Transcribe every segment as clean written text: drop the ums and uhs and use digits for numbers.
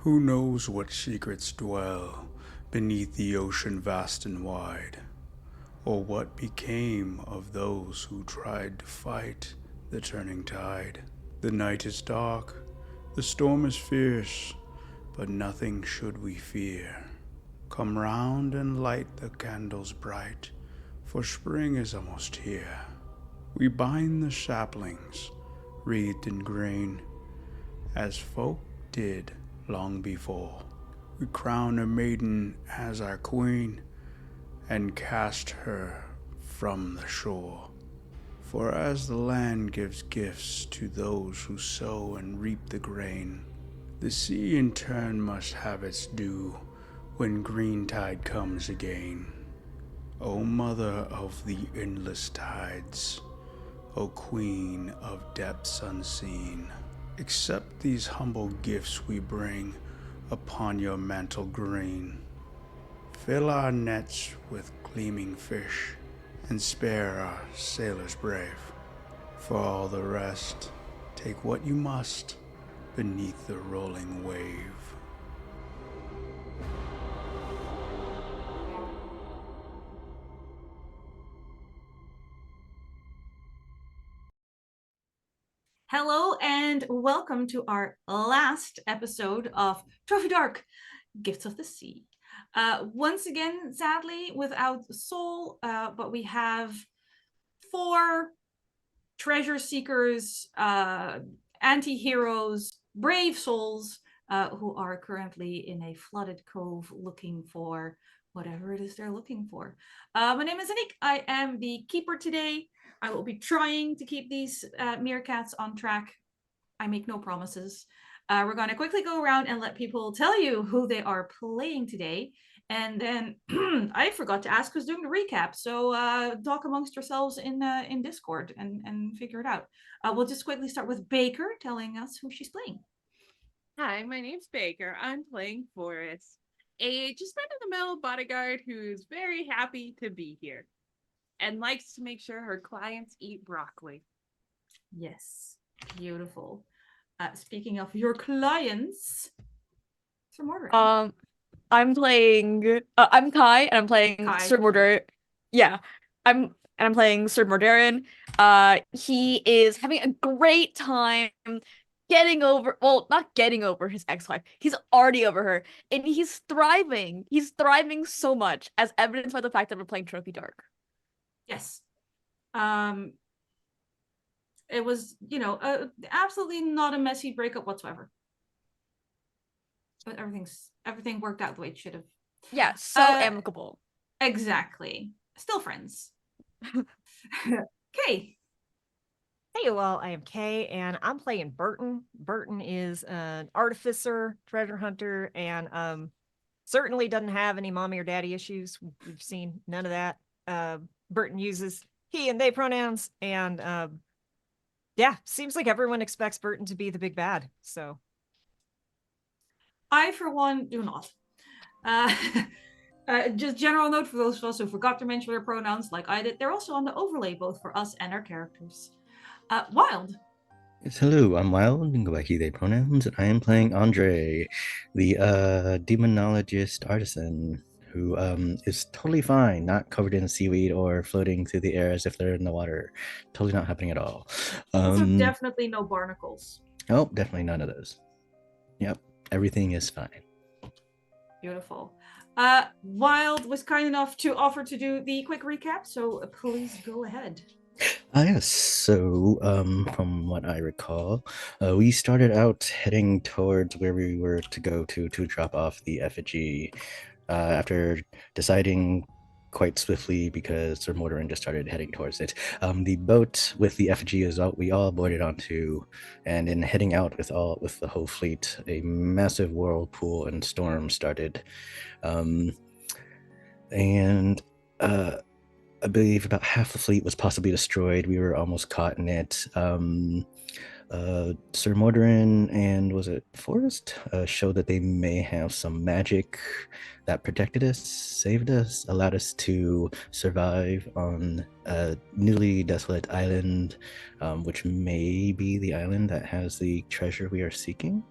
Who knows what secrets dwell beneath the ocean vast and wide, or what became of those who tried to fight the turning tide? The night is dark, the storm is fierce, but nothing should we fear. Come round and light the candles bright, for spring is almost here. We bind the saplings, wreathed in grain, as folk did long before. We crown a maiden as our queen, and cast her from the shore. For as the land gives gifts to those who sow and reap the grain, the sea in turn must have its due when green tide comes again. O mother of the endless tides, O queen of depths unseen, accept these humble gifts we bring upon your mantle green. Fill our nets with gleaming fish, and spare our sailors brave. For all the rest, take what you must beneath the rolling wave. Hello and welcome to our last episode of Trophy Dark, Gifts of the Sea. Once again, sadly, without Soul, but we have 4 treasure seekers, anti-heroes, brave souls, who are currently in a flooded cove looking for whatever it is they're looking for. My name is Anniek. I am the keeper today. I will be trying to keep these meerkats on track. I make no promises. We're going to quickly go around and let people tell you who they are playing today. And then I forgot to ask who's doing the recap. So talk amongst yourselves in Discord and figure it out. We'll just quickly start with Baker telling us who she's playing. Hi, my name's Baker. I'm playing Forrest, a just run-of-the-mill bodyguard who's very happy to be here and likes to make sure her clients eat broccoli. Yes, beautiful. Speaking of your clients, Sir Mordarin. I'm playing. I'm Kai, and I'm playing Kai. Sir Mordarin. Yeah, I'm playing Sir Mordarin. He is having a great time getting over. Well, not getting over his ex-wife. He's already over her, and he's thriving. He's thriving so much, as evidenced by the fact that we're playing Trophy Dark. Yes. It was, absolutely not a messy breakup whatsoever. But everything worked out the way it should have. Yeah, so amicable. Exactly. Still friends. Kay. Hey, well, I am Kay, and I'm playing Burton. Burton is an artificer, treasure hunter, and certainly doesn't have any mommy or daddy issues. We've seen none of that. Burton uses he and they pronouns, and yeah, seems like everyone expects Burton to be the big bad. So I, for one, do not. Just general note for those of us who forgot to mention their pronouns like I did, they're also on the overlay both for us and our characters. Wild. Yes, hello, I'm Wild, and go by he, they pronouns, and I am playing Andre, the Demonologist artisan, who is totally fine, not covered in seaweed or floating through the air as if they're in the water. Totally not happening at all. Also, definitely no barnacles. Oh, definitely none of those. Yep, everything is fine. Beautiful. Wild was kind enough to offer to do the quick recap, so please go ahead. Yes, so from what I recall, we started out heading towards where we were to go to drop off the effigy after deciding quite swiftly, because Sir Mordarin just started heading towards it. The boat with the effigy is all we all boarded onto, and in heading out with the whole fleet, a massive whirlpool and storm started. I believe about half the fleet was possibly destroyed. We were almost caught in it. Sir Mordarin and was it Forrest showed that they may have some magic that protected us, saved us, allowed us to survive on a newly desolate island, which may be the island that has the treasure we are seeking.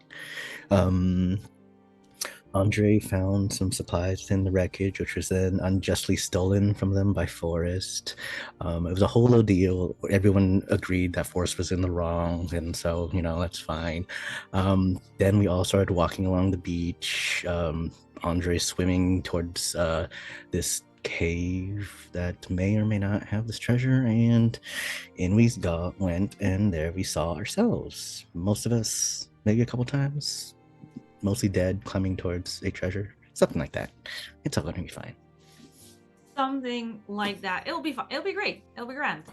Andre found some supplies in the wreckage, which was then unjustly stolen from them by Forrest. It was a whole deal. Everyone agreed that Forrest was in the wrong, and so, that's fine. Then we all started walking along the beach. Andre swimming towards this cave that may or may not have this treasure, and in we went, and there we saw ourselves. Most of us, maybe a couple times, mostly dead, climbing towards a treasure, something like that. It's all gonna be fine. Something like that. It'll be fun. It'll be great. It'll be grand.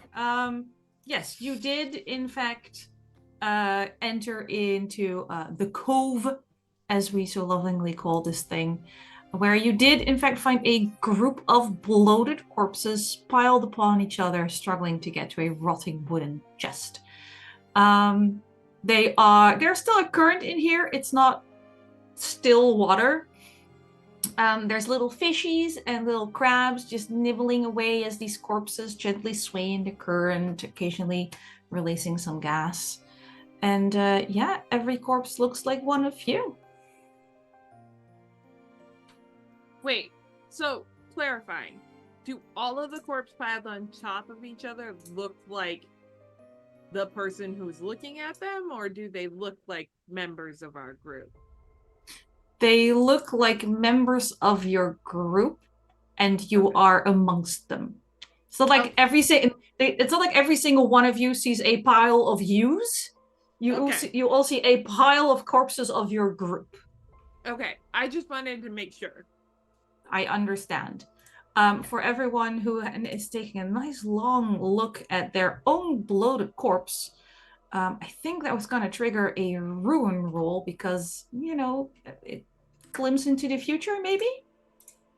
Yes, you did in fact enter into the cove, as we so lovingly call this thing, where you did in fact find a group of bloated corpses piled upon each other, struggling to get to a rotting wooden chest. There's still a current in here. It's not still water. There's little fishies and little crabs just nibbling away as these corpses gently sway in the current, occasionally releasing some gas. And every corpse looks like one of you. Wait, so clarifying, do all of the corpse piled on top of each other look like the person who's looking at them, or do they look like members of our group? They look like members of your group, and you are amongst them. So like it's not like every single one of you sees a pile of yous. You all see a pile of corpses of your group. Okay, I just wanted to make sure. I understand. For everyone who is taking a nice long look at their own bloated corpse, I think that was going to trigger a ruin roll because, it glimpses into the future, maybe?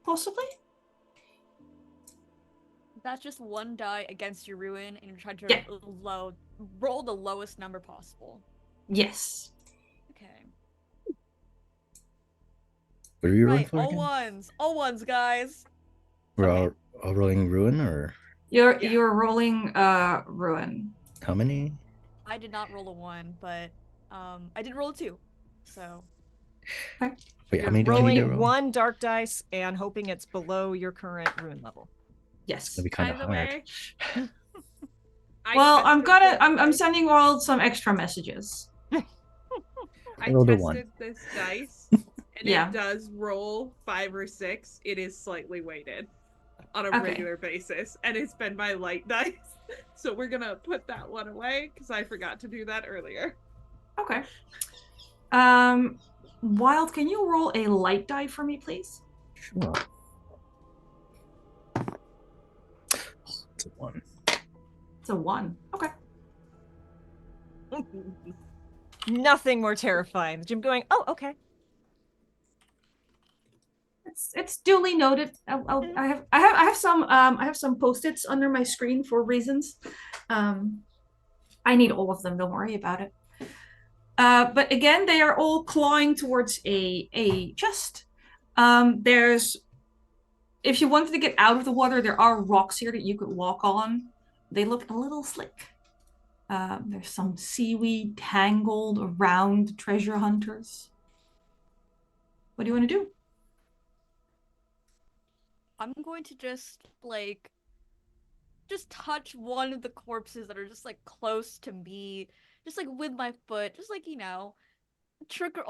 Possibly? That's just one die against your ruin, and you're trying to roll the lowest number possible. Yes. Okay. What are you rolling for all again? ones. All ones, guys. We're all rolling ruin, or? You're rolling ruin. How many? I did not roll a 1, but I did roll a 2. So. Okay. Wait, how many do I rolling need to roll? 1 dark dice and hoping it's below your current ruin level. Yes. That'd be kind of By the hard. way, I'm sending you all some extra messages. I rolled a tested 1. this dice, and Yeah. it does roll 5 or 6. It is slightly weighted on a Okay. regular basis, and it's been my light dice. So we're gonna put that one away because I forgot to do that earlier. Okay. Wild, can you roll a light die for me, please? Sure. It's a 1. It's a 1. Okay. Nothing more terrifying. Jim going, oh, okay. It's duly noted. I have some post-its under my screen for reasons. I need all of them. Don't worry about it. But again, they are all clawing towards a chest. If you wanted to get out of the water, there are rocks here that you could walk on. They look a little slick. There's some seaweed tangled around treasure hunters. What do you want to do? I'm going to just touch one of the corpses that are just close to me, just with my foot, just trigger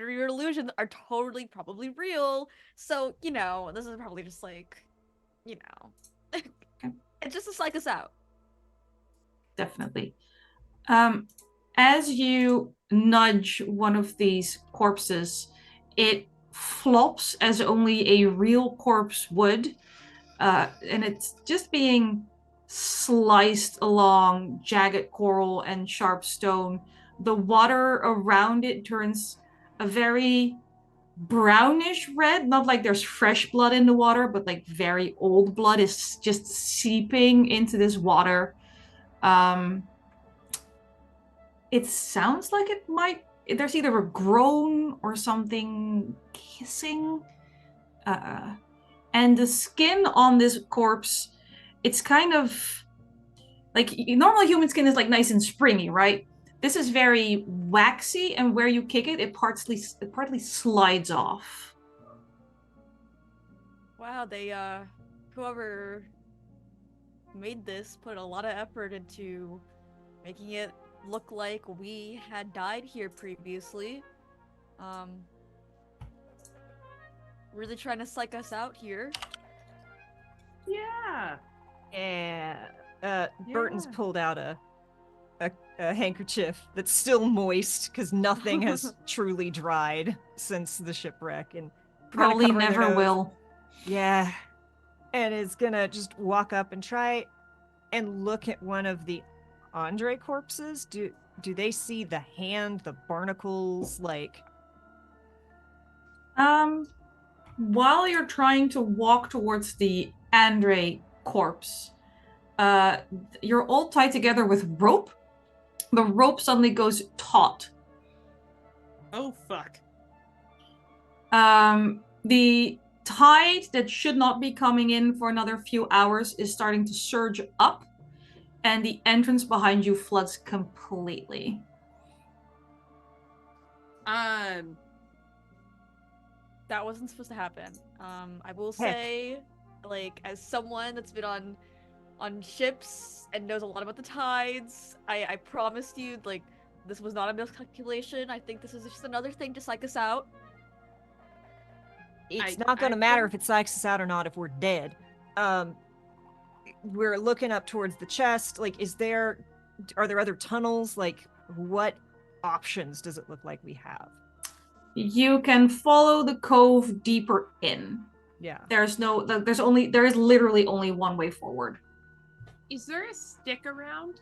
your illusions are totally probably real. So, this is probably just it's just to psych us out. Definitely. As you nudge one of these corpses, it flops as only a real corpse would, and it's just being sliced along jagged coral and sharp stone. The water around it turns a very brownish red, not like there's fresh blood in the water, but very old blood is just seeping into this water. It sounds like there's either a groan or something hissing. And the skin on this corpse, it's kind of like normal human skin is nice and springy, right? This is very waxy, and where you kick it, it partly slides off. Wow, they whoever made this put a lot of effort into making it look like we had died here previously. Really trying to psych us out here. Yeah. Yeah. Burton's Yeah. pulled out a handkerchief that's still moist because nothing has truly dried since the shipwreck, and kinda Probably covering their never nose. will. Yeah. And is gonna just walk up and try and look at one of the Andre corpses. Do they see the hand, the barnacles, like? While you're trying to walk towards the Andre corpse, you're all tied together with rope. The rope suddenly goes taut. Oh, fuck. The tide that should not be coming in for another few hours is starting to surge up, and the entrance behind you floods completely. That wasn't supposed to happen. I will say, like, as someone that's been on ships and knows a lot about the tides, I promised you, like, this was not a miscalculation. I think this is just another thing to psych us out. It's not going to matter if it psychs us out or not if we're dead. We're looking up towards the chest. Like, are there other tunnels? Like, what options does it look like we have? You can follow the cove deeper in. Yeah. There is literally only one way forward. Is there a stick around?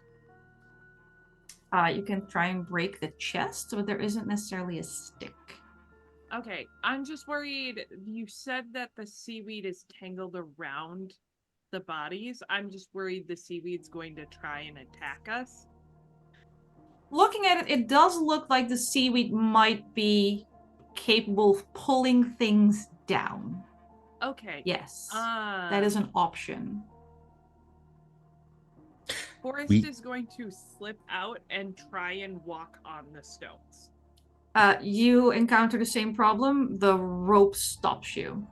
You can try and break the chest, but there isn't necessarily a stick. Okay, I'm just worried. You said that the seaweed is tangled around the bodies. I'm just worried the seaweed's going to try and attack us. Looking at it, it does look like the seaweed might be capable of pulling things down. Okay. Yes. That is an option. Forrest is going to slip out and try and walk on the stones. You encounter the same problem. The rope stops you.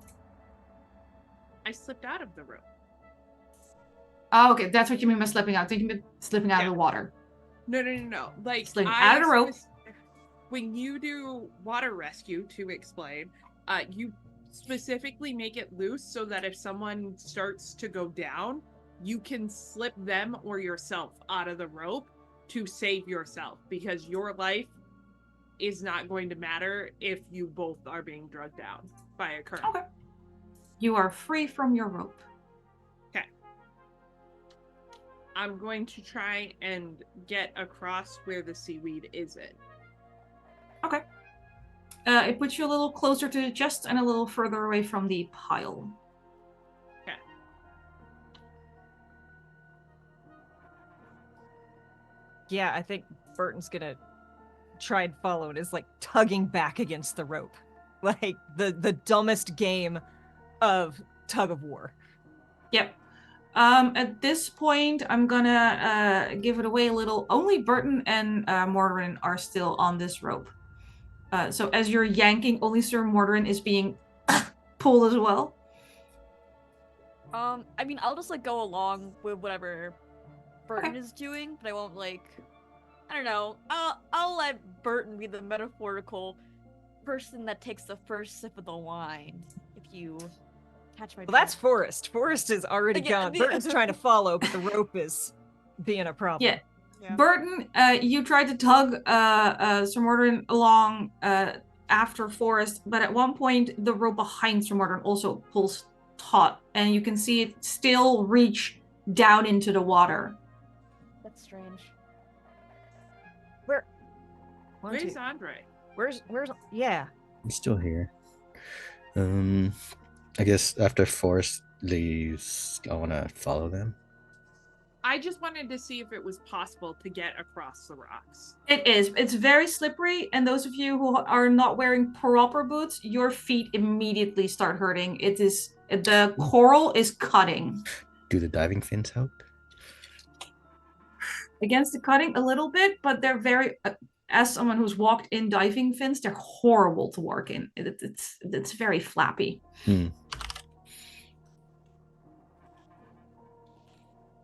I slipped out of the rope. Oh, okay, that's what you mean by slipping out. Thinking about slipping out of the water. No. Like, slipping out of the rope. When you do water rescue, to explain, you specifically make it loose so that if someone starts to go down, you can slip them or yourself out of the rope to save yourself, because your life is not going to matter if you both are being drugged down by a current. Okay. You are free from your rope. Okay. I'm going to try and get across where the seaweed isn't. Okay. It puts you a little closer to the chest and a little further away from the pile. Okay. Yeah, I think Burton's gonna try and follow and is like tugging back against the rope. Like the dumbest game of tug of war. Yep. At this point, I'm gonna give it away a little. Only Burton and Mordarin are still on this rope. So as you're yanking, only Sir Mordarin is being pulled as well. I mean, I'll just like go along with whatever Burton is doing, but I won't like. I don't know. I'll let Burton be the metaphorical person that takes the first sip of the wine. If you catch my. Well, that's Forrest. Forrest is already gone. Burton's trying to follow, but the rope is being a problem. Yeah. Burton, you tried to tug Sir Mordarin along after Forrest, but at one point the rope behind Sir Mordarin also pulls taut, and you can see it still reach down into the water. That's strange. Where's Andre? Where's yeah. I'm still here. I guess after Forrest leaves, I want to follow them. I just wanted to see if it was possible to get across the rocks. It is. It's very slippery, and those of you who are not wearing proper boots, your feet immediately start hurting. The coral is cutting. Do the diving fins help? against the cutting a little bit, but they're very, as someone who's walked in diving fins, they're horrible to work in. It's very flappy.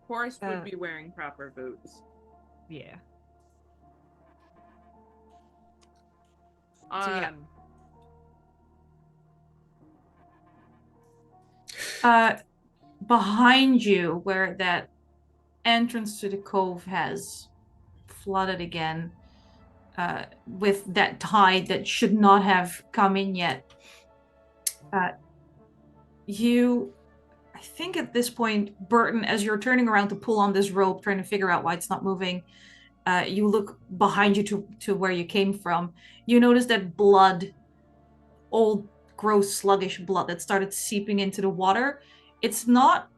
Forrest would be wearing proper boots. Yeah. Behind you, where that entrance to the cove has flooded again, with that tide that should not have come in yet. I think at this point, Burton, as you're turning around to pull on this rope, trying to figure out why it's not moving, you look behind you to where you came from. You notice that blood, old, gross, sluggish blood that started seeping into the water. It's not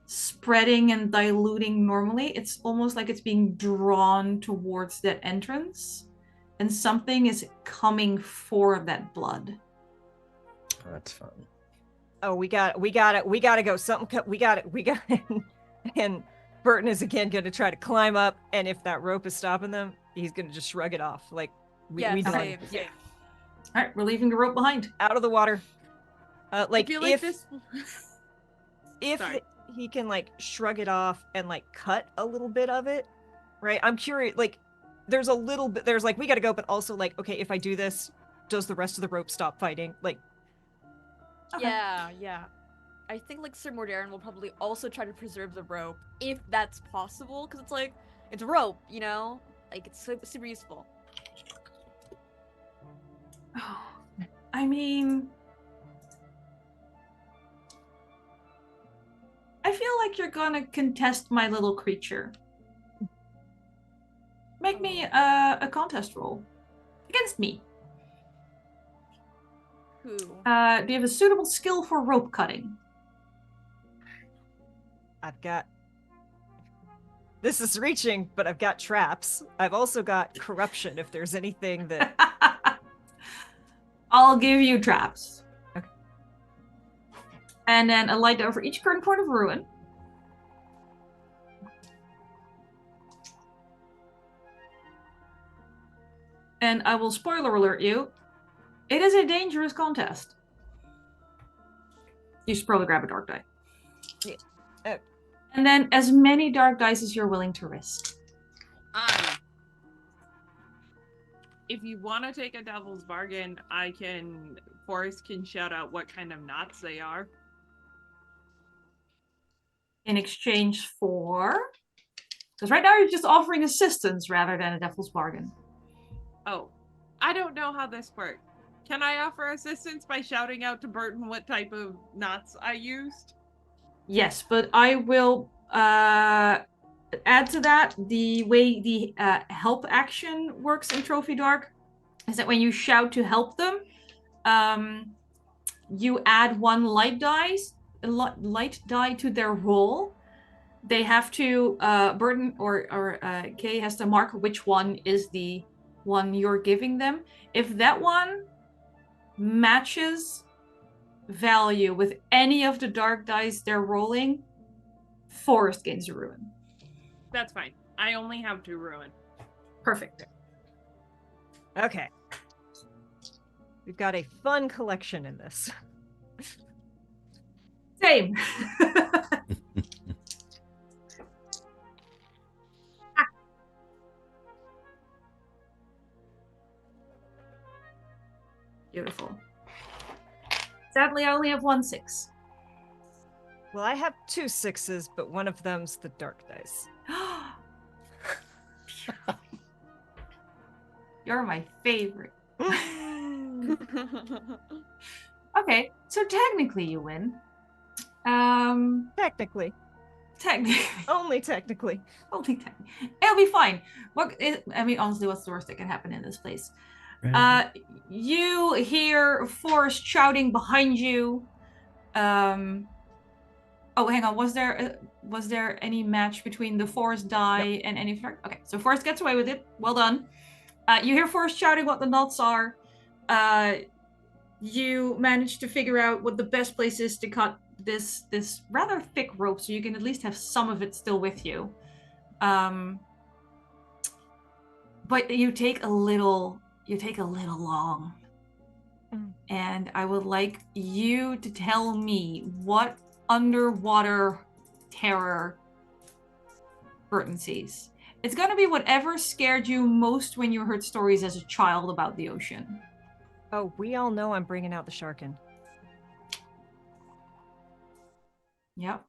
spreading and diluting normally. It's almost like it's being drawn towards that entrance, and something is coming for that blood. Oh, that's fun. Oh, we got to go. Something, we got it. And Burton is again going to try to climb up, and if that rope is stopping them, he's going to just shrug it off. Like, we done. Same. All right, we're leaving the rope behind. Out of the water. I feel like if he can like shrug it off and like cut a little bit of it, right? I'm curious. Like, there's a little bit. There's like, we got to go, but also like, okay, if I do this, does the rest of the rope stop fighting? Like. Okay. Yeah. I think like Sir Mordarin will probably also try to preserve the rope if that's possible, because it's like it's rope, you know, like it's super useful. Oh, I mean, I feel like you're gonna contest my little creature. Make me a contest roll against me. Who? Do you have a suitable skill for rope cutting? I've got. This is reaching, but I've got traps. I've also got corruption if there's anything that. I'll give you traps. Okay. And then a light over each current point of ruin. And I will spoiler alert you. It is a dangerous contest. You should probably grab a dark die. Yeah. And then as many dark dice as you're willing to risk. If you want to take a devil's bargain, Forrest can shout out what kind of knots they are. In exchange for... Because right now you're just offering assistance rather than a devil's bargain. Oh, I don't know how this works. Can I offer assistance by shouting out to Burton what type of knots I used? Yes, but I will add to that the way the help action works in Trophy Dark is that when you shout to help them, you add one light die to their roll. They have to Burton or Kay has to mark which one is the one you're giving them. If that one matches value with any of the dark dice they're rolling, Forrest gains a ruin. That's fine. I only have 2 ruin. Perfect. Okay. We've got a fun collection in this. Same. Beautiful. Sadly, I only have 1 6. Well, I have 2 6s, but one of them's the dark dice. You're my favorite. Okay, so technically you win. Technically. Technically. Only technically. Only technically. It'll be fine. Honestly, what's the worst that can happen in this place? Right. You hear Forrest shouting behind you. Oh, hang on. Was there any match between the Forrest die and any? Okay, so Forrest gets away with it. Well done. You hear Forrest shouting what the knots are. You manage to figure out what the best place is to cut this rather thick rope, so you can at least have some of it still with you. but you take a little long. And I would like you to tell me what underwater terror Burton sees. It's gonna be whatever scared you most when you heard stories as a child about the ocean. Oh, we all know I'm bringing out the sharkin. Yep.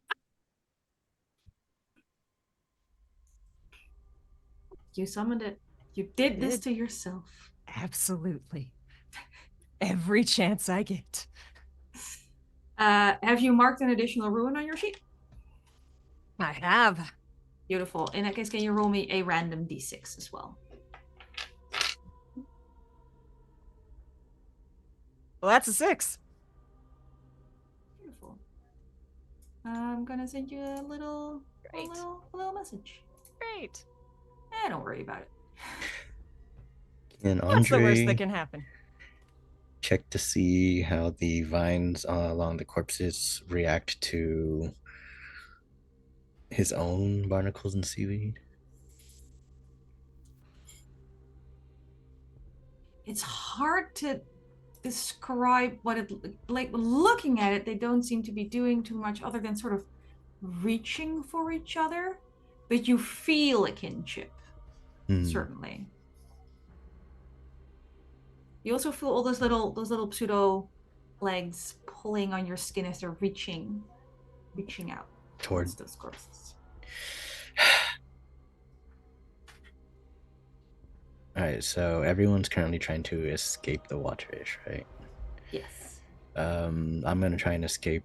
You summoned it. You did this to yourself. Absolutely. Every chance I get. Have you marked an additional ruin on your sheet? I have. Beautiful. In that case, can you roll me a random d6 as well? Well, that's a 6. Beautiful. I'm gonna send you a little message. Great. Don't worry about it. And What's the worst that Andre can happen? check to see how the vines along the corpses react to his own barnacles and seaweed. It's hard to describe what it like. Looking at it, they don't seem to be doing too much other than sort of reaching for each other, but you feel a kinship, certainly. You also feel all those little pseudo legs pulling on your skin as they're reaching out towards those corpses. All right, so everyone's currently trying to escape the waterish, right? Yes. I'm gonna try and escape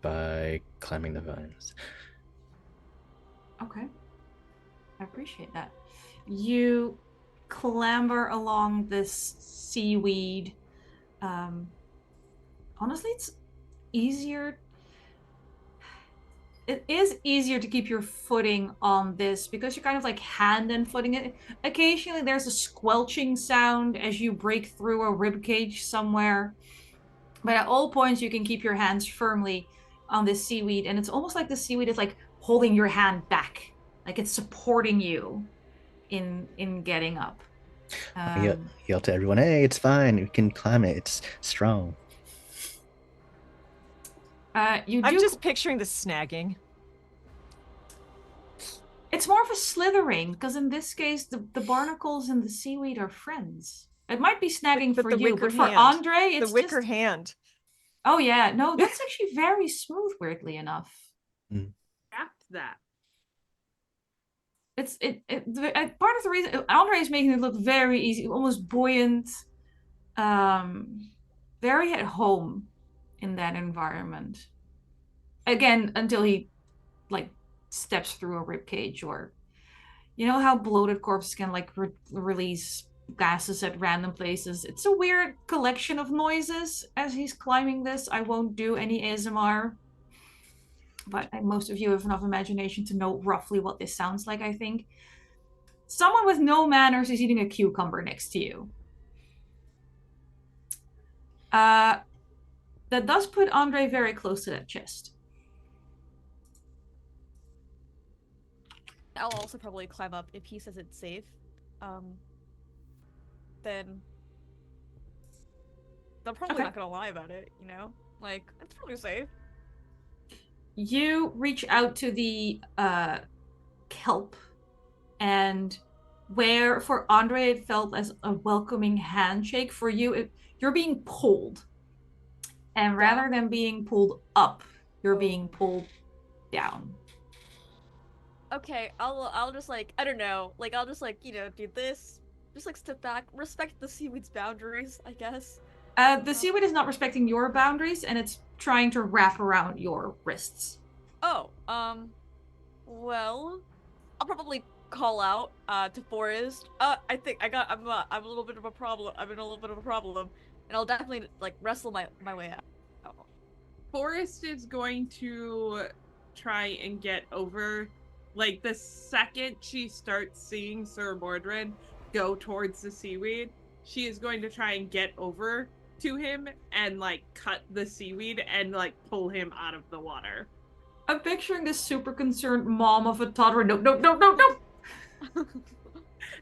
by climbing the vines. Okay. I appreciate that. You clamber along this seaweed. Honestly, it's easier. It is easier to keep your footing on this because you're kind of like hand and footing it. Occasionally there's a squelching sound as you break through a rib cage somewhere. But at all points you can keep your hands firmly on this seaweed, and it's almost like the seaweed is like holding your hand back. Like it's supporting you in getting up. Yell to everyone, hey, it's fine. We can climb it. It's strong. I'm just picturing the snagging. It's more of a slithering, because in this case, the barnacles and the seaweed are friends. It might be snagging for you, but for Andre, it's the wicker just... hand. Oh yeah, no, that's actually very smooth, weirdly enough. Wrapped that. Part of the reason Andre is making it look very easy, almost buoyant, very at home in that environment. Again, until he like steps through a rib cage, or you know how bloated corpses can like release gases at random places. It's a weird collection of noises as he's climbing this. I won't do any ASMR, but most of you have enough imagination to know roughly what this sounds like, I think. Someone with no manners is eating a cucumber next to you. That does put Andre very close to that chest. I'll also probably climb up if he says it's safe. Then they're probably not gonna lie about it, you know? Like, it's probably safe. You reach out to the kelp, and where for Andre it felt as a welcoming handshake, for you you're being pulled, and rather than being pulled up, you're being pulled down. Okay, I'll just like, I don't know, like I'll just like, you know, do this, just like step back, respect the seaweed's boundaries, I guess. The seaweed is not respecting your boundaries, and it's trying to wrap around your wrists. Oh, well, I'll probably call out to Forrest. I think I'm a little bit of a problem. I'm in a little bit of a problem, and I'll definitely like wrestle my way out. Forrest is going to try and get over. Like, the second she starts seeing Sir Mordarin go towards the seaweed, she is going to try and get over to him and, like, cut the seaweed and, like, pull him out of the water. I'm picturing this super concerned mom of a toddler. No.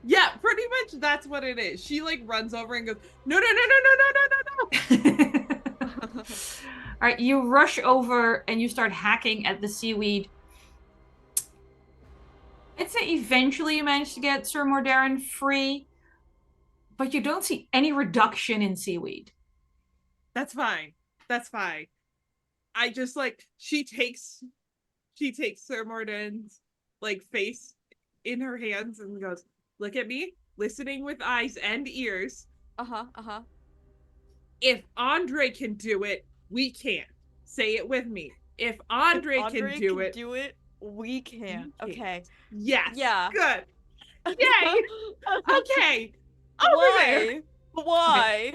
Yeah, pretty that's what it is. She like runs over and goes, no, no, no, no, no, no, no, no, no. All right, you rush over and you start hacking at the seaweed. I'd say eventually you manage to get Sir Mordarin free, but you don't see any reduction in seaweed. That's fine. That's fine. I just like she takes Sir Mordarin's like face in her hands and goes, look at me, listening with eyes and ears. Uh-huh. If Andre can do it, we can. Say it with me. If Andre can do it, we can. Okay. Yes. Yeah. Good. Yay. Okay. Over there. Why?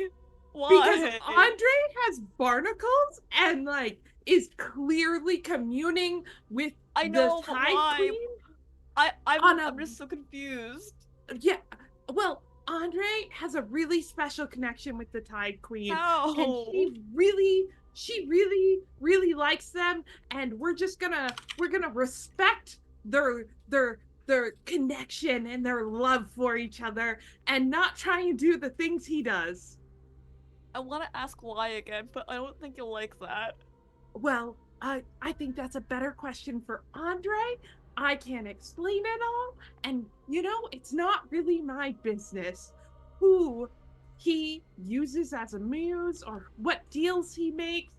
Because Andre has barnacles and like is clearly communing with I know, the but Tide why? Queen. I'm just so confused. Yeah. Well, Andre has a really special connection with the Tide Queen. How? And she really likes them, and we're gonna respect their connection and their love for each other and not try and do the things he does. I want to ask why again, but I don't think you'll like that. Well, I think that's a better question for Andre. I can't explain it all, and it's not really my business who he uses as a muse or what deals he makes.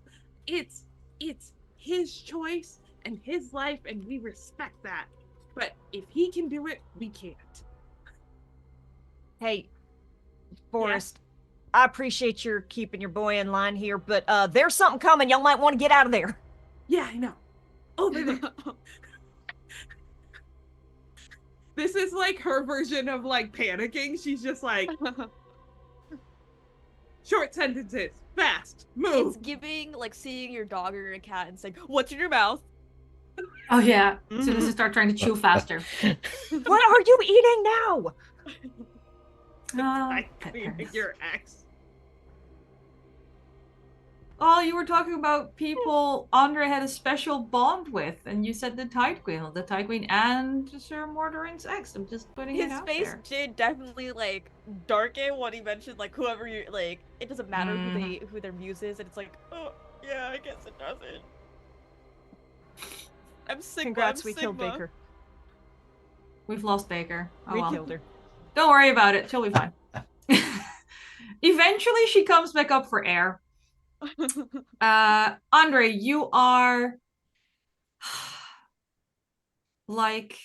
It's his choice and his life, and we respect that. But if he can do it, we can't. Hey, Forrest, I appreciate your keeping your boy in line here, but there's something coming. Y'all might want to get out of there. Yeah, I know. Over there. This is like her version of like panicking. She's just like short sentences, fast, move. It's giving like seeing your dog or your cat and saying, "What's in your mouth?" Oh yeah. As soon as you start trying to chew faster. What are you eating now? I think your ex. Oh, you were talking about people Andre had a special bond with, and you said the Tide Queen and Sir Mordarin's ex. I'm just putting it His out face there. did definitely like darken when he mentioned like whoever you like. It doesn't matter who their muse is, and it's like, oh yeah, I guess it doesn't. I'm Sigma. Congrats, I'm we killed Sigma. Baker. We've lost Baker. Oh, We well. killed her. Don't worry about it. She'll be fine. Eventually, she comes back up for air. Andre, you are like,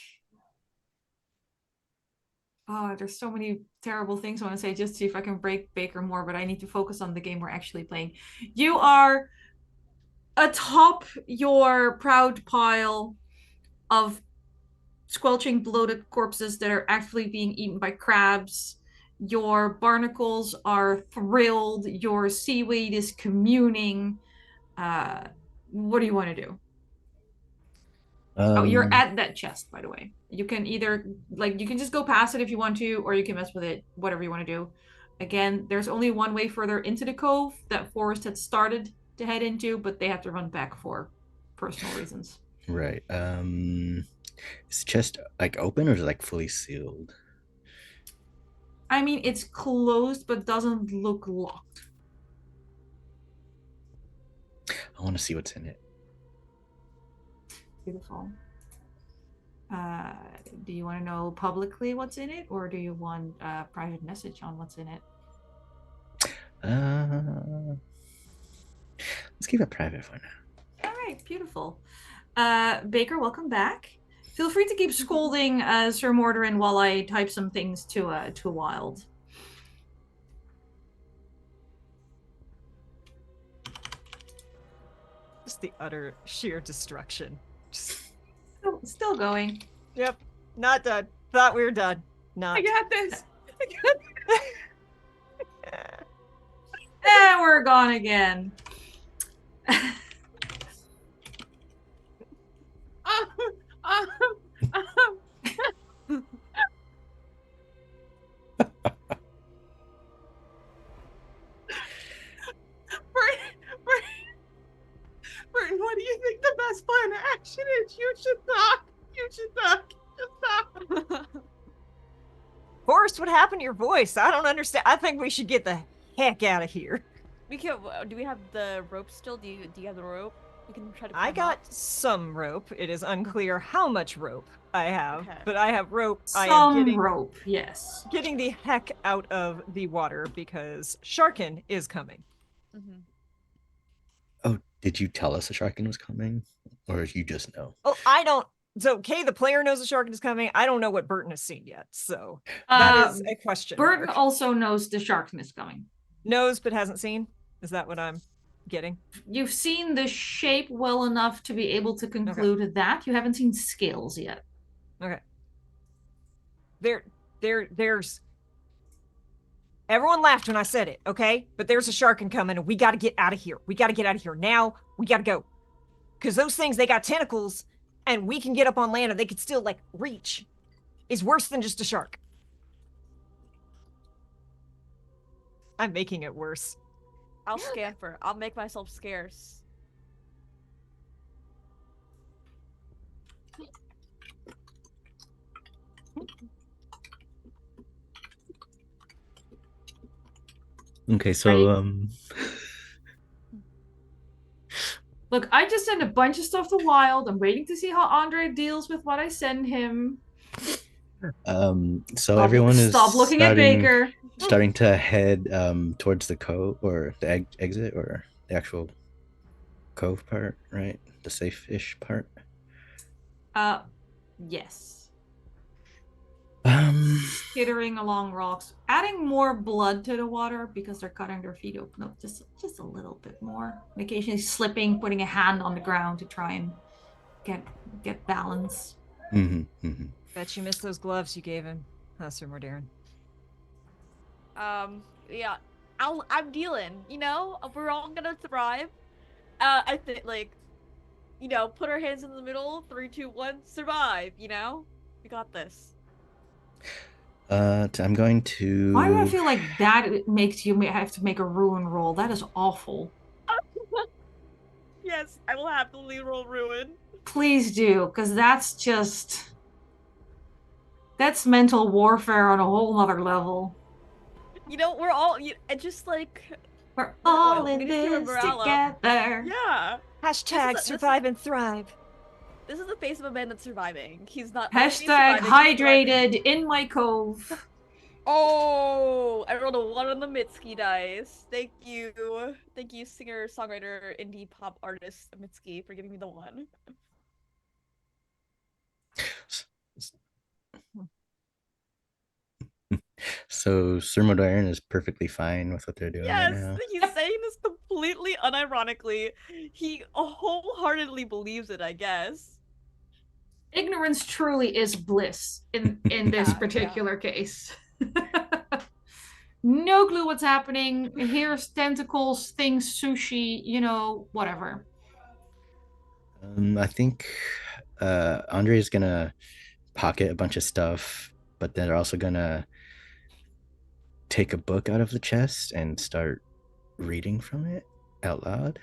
oh, there's so many terrible things I want to say just to see if I can break Baker more, but I need to focus on the game we're actually playing. You are atop your proud pile of squelching bloated corpses that are actually being eaten by crabs. Your barnacles are thrilled. Your seaweed is communing. What do you want to do? Oh, you're at that chest, by the way. You can either, like, you can just go past it if you want to, or you can mess with it, whatever you want to do. Again, there's only one way further into the cove that Forrest had started to head into, but they have to run back for personal reasons. Right. Is the chest like open or is it like fully sealed? I mean, it's closed, but doesn't look locked. I want to see what's in it. Beautiful. Do you want to know publicly what's in it, or do you want a private message on what's in it? Let's keep it private for now. All right, beautiful. Baker, welcome back. Feel free to keep scolding Sir Mordarin while I type some things to Wild. Just the utter sheer destruction. Still going. Yep, not done. Thought we were done. Not. I got this. I got this. And we're gone again. Burton, what do you think the best plan of action is? You should talk. You should talk. Just talk. course. What happened to your voice? I don't understand. I think we should get the heck out of here. We can. Do we have the rope still? Do you have the rope? We can try to. I climb got up. some rope. It is unclear how much rope I have, Okay. but I have rope. I am Some rope, yes. getting the heck out of the water because Sharkin is coming. Mhm. Oh, did you tell us a Sharkin was coming? Or you just know? Oh, I don't. So, Kay, the player knows the Sharkin is coming. I don't know what Burton has seen yet. So, that is a question. Burton mark. also knows the Sharkin is coming. Knows but hasn't seen? Is that what I'm getting? You've seen the shape well enough to be able to conclude that. You haven't seen scales yet. Okay. There's. Everyone laughed when I said it, okay? But there's a Sharkin coming, and we got to get out of here. We got to get out of here now. We got to go. Because those things, they got tentacles, and we can get up on land, and they could still, like, reach. It's worse than just a shark. I'm making it worse. I'll scamper. I'll make myself scarce. Okay, so Ready? Look, I just sent a bunch of stuff to Wild. I'm waiting to see how Andre deals with what I send him. so everyone is Stop looking at Baker. starting to head towards the cove or the exit or the actual cove part, right? The safe-ish part. Yes. Um, Skittering along rocks, adding more blood to the water because they're cutting their feet open. No, just a little bit more. Occasionally slipping, putting a hand on the ground to try and get balance. Bet you missed those gloves you gave him, Sir Mordarin. Yeah. I'm dealing. You know, we're all gonna thrive. I think, like, you know, put our hands in the middle. 3, 2, 1, survive. You know, we got this. I'm going to. Why do I feel like that makes you have to make a ruin roll? That is awful. Yes, I will happily roll ruin. Please do, because that's mental warfare on a whole nother level. You know, we're all just like we're all in this together. Yeah. Hashtag survive and thrive. This is the face of a man that's surviving. He's not. Hashtag hydrated in my cove. Oh, I rolled a 1 on the Mitski dice. Thank you, singer, songwriter, indie pop artist Mitski, for giving me the 1. So Sir Mordarin is perfectly fine with what they're doing right now. He's saying this completely unironically. He wholeheartedly believes it, I guess. Ignorance truly is bliss in this particular case. No clue what's happening. Here's tentacles, things, sushi, you know, whatever. I think Andre is gonna pocket a bunch of stuff, but they're also gonna take a book out of the chest and start reading from it out loud.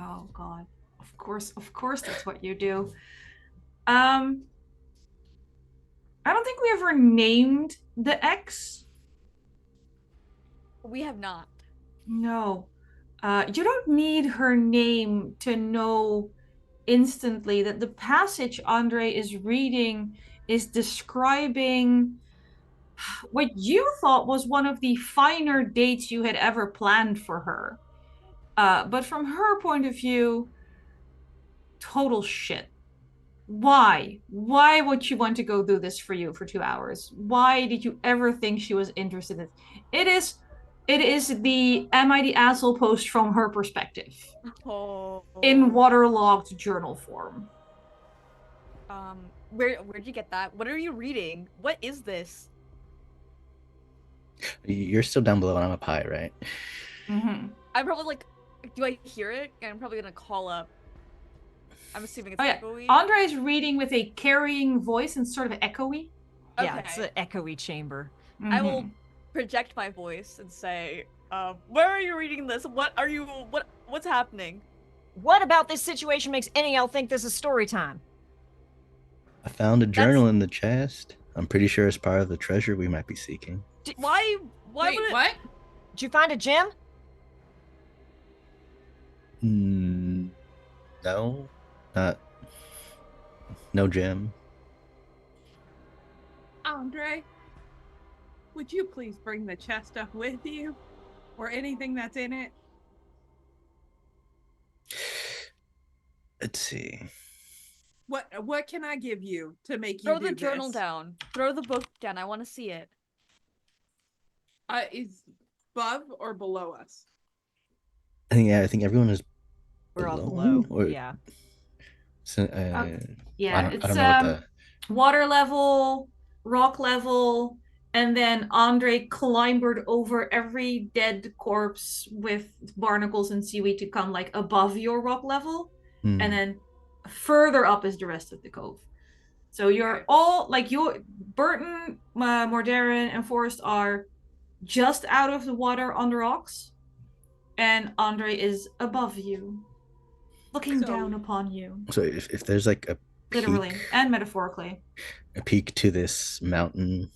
Oh God. Of course that's what you do. I don't think we ever named the X. We have not. No. You don't need her name to know instantly that the passage Andre is reading is describing what you thought was one of the finer dates you had ever planned for her. But from her point of view, total shit. Why? Why would she want to go do this for you for 2 hours? Why did you ever think she was interested in it? It is the Am I the Asshole post from her perspective. In waterlogged journal form. Where'd you get that? What are you reading? What is this? You're still down below and I'm up high, right? Mm-hmm. I'm probably like, do I hear it? I'm probably gonna call up. I'm assuming it's echoey. Andre is reading with a carrying voice and sort of echoey. Yeah, it's an echoey chamber. Mm-hmm. I will project my voice and say, where are you reading this? What's happening? What about this situation makes any of y'all think this is story time? I found a journal in the chest. I'm pretty sure it's part of the treasure we might be seeking. Why Wait, would it? what? Did you find a gem? No, not no gem. Andre, would you please bring the chest up with you? Or anything that's in it? Let's see. What can I give you to make you Throw do the journal this? down. Throw the book down. I want to see it. Is above or below us? I think everyone is We're all below. below. Or, Yeah. so, Yeah, I it's don't know what the. water level, rock level, and then Andre clambered over every dead corpse with barnacles and seaweed to come like above your rock level, and then further up is the rest of the cove. So you're Okay. all like Burton, Mordarin, and Forrest are just out of the water on the rocks, and Andre is above you, looking So- down upon you, So if there's like a literally peak, and metaphorically. a peak to this mountain.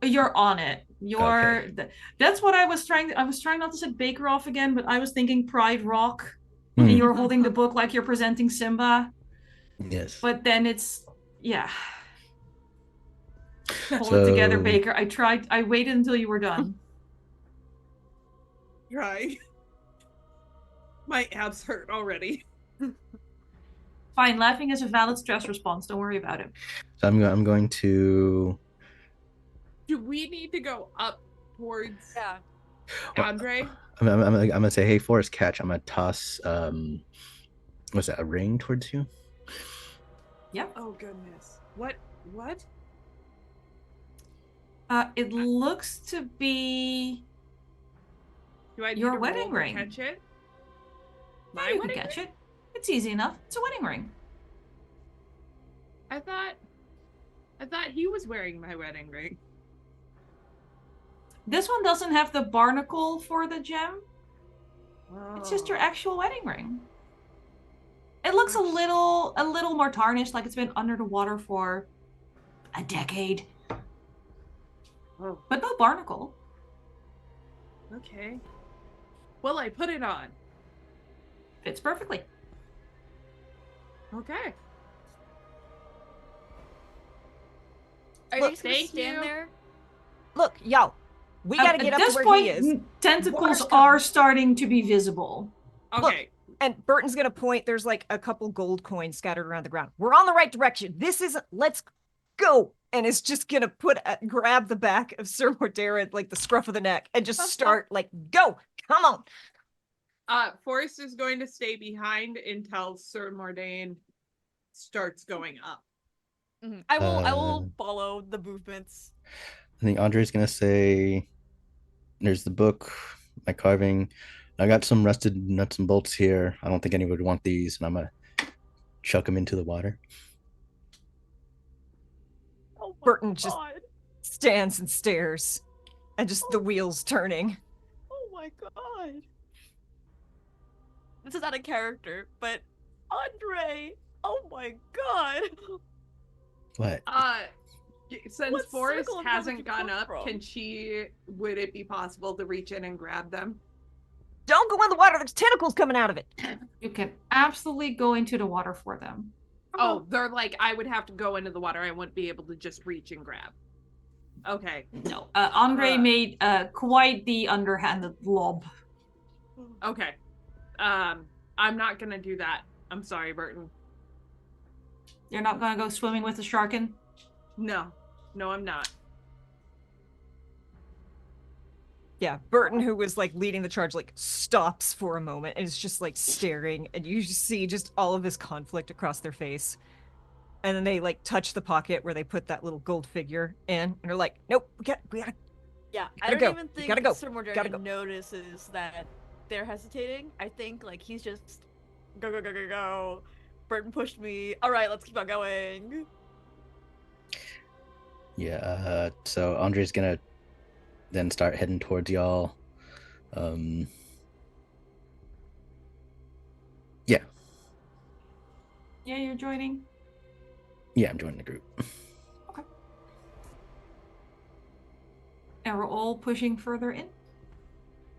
You're on it. You're Okay. that's what I was trying not to set Baker off again, but I was thinking Pride Rock, Hmm. and you're holding the book like you're presenting Simba, Yes. but then it's yeah. Hold So it together, Baker. I waited until you were done. Right. My abs hurt already. Fine, laughing is a valid stress response. Don't worry about it. so I'm going to. Do we need to go up towards Yeah. Well, Andre? I'm gonna say, hey, Forrest, catch. I'm gonna toss. What's that? A ring towards you? Yep. Oh goodness. What? It looks to be Do I need your to wedding roll to ring. catch it? Yeah, My you can wedding catch ring? it. It's easy enough. It's a wedding ring. I thought he was wearing my wedding ring. This one doesn't have the barnacle for the gem. It's just your Oh. actual wedding ring. It looks a little more tarnished, like it's been under the water for a decade. Oh, But no barnacle. okay. Well, I put it on. Fits perfectly. Okay. Are Look, you just gonna thank stand you. there? Look, y'all, we gotta get At up this to where point, he is. tentacles Water's are coming. starting to be visible. Okay. And Burton's gonna point. There's like a couple gold coins scattered around the ground. We're on the right direction. This isn't. Let's go. And is just gonna grab the back of Sir Mordarin, like the scruff of the neck, and just start like, go. Come on. Forrest is going to stay behind until Sir Mordain starts going up. I will follow the movements. I think Andre's gonna say, "There's the book, my carving. I got some rusted nuts and bolts here. I don't think anyone would want these, and I'm gonna chuck them into the water." Oh my Burton just God. stands and stares, and just the wheels turning. Oh my God. This is out of character, but Andre. Oh my God. What? Since What Forrest circle of hell did you hasn't gone come up, from? would it be possible to reach in and grab them? Don't go in the water. There's tentacles coming out of it. You can absolutely go into the water for them. Oh, they're like, I would have to go into the water. I wouldn't be able to just reach and grab. Okay. No. Andre made quite the underhanded lob. Okay. I'm not gonna do that. I'm sorry, Burton. You're not gonna go swimming with the sharkin? No, I'm not. Yeah, Burton, who was like leading the charge, like stops for a moment and is just like staring, and you just see just all of this conflict across their face. And then they like touch the pocket where they put that little gold figure in, and they're like, "Nope, we gotta." Yeah, I Gotta don't go. even think Gotta go. Sir Gotta go. Mordarin notices that they're hesitating. I think like he's just go. Burton pushed me. All right, let's keep on going. Yeah. So Andre's gonna then start heading towards y'all. Yeah. Yeah, you're joining. Yeah, I'm joining the group. And we're all pushing further in?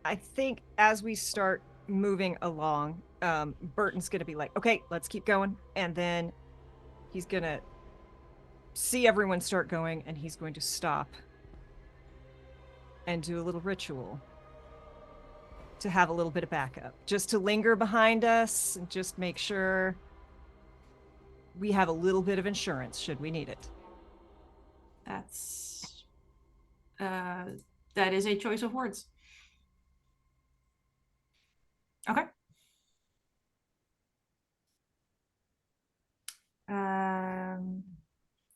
I think as we start moving along, Burton's gonna be like, okay, let's keep going. And then he's gonna see everyone start going, and he's going to stop and do a little ritual to have a little bit of backup, just to linger behind us and just make sure we have a little bit of insurance should we need it. That's that is a choice of words. Okay.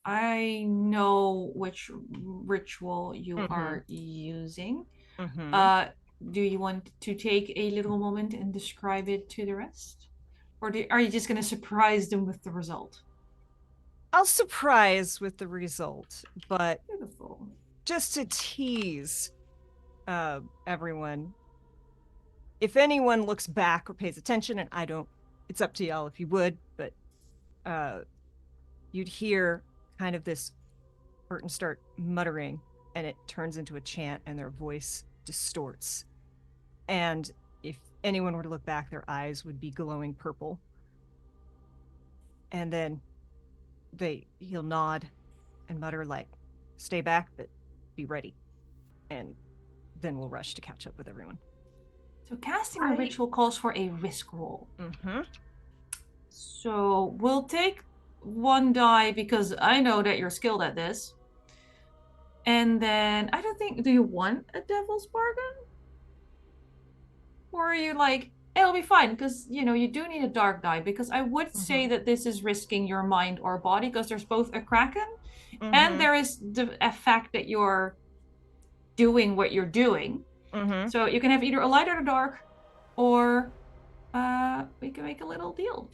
I know which ritual you are using. Do you want to take a little moment and describe it to the rest? Or are you just going to surprise them with the result? I'll surprise with the result, but Beautiful. just to tease everyone, if anyone looks back or pays attention, and I don't, it's up to y'all if you would, but you'd hear kind of this Burton start muttering, and it turns into a chant, and their voice distorts. And if anyone were to look back, their eyes would be glowing purple. And then he'll nod and mutter like, stay back, but be ready. And then we'll rush to catch up with everyone. So casting a ritual calls for a risk roll. Mm-hmm. So we'll take one die because I know that you're skilled at this. And then I don't think, do you want a devil's bargain? Or are you like, it'll be fine because, you know, you do need a dark die, because I would say that this is risking your mind or body because there's both a kraken and there is the fact that you're doing what you're doing. So you can have either a light or a dark, or we can make a little deal.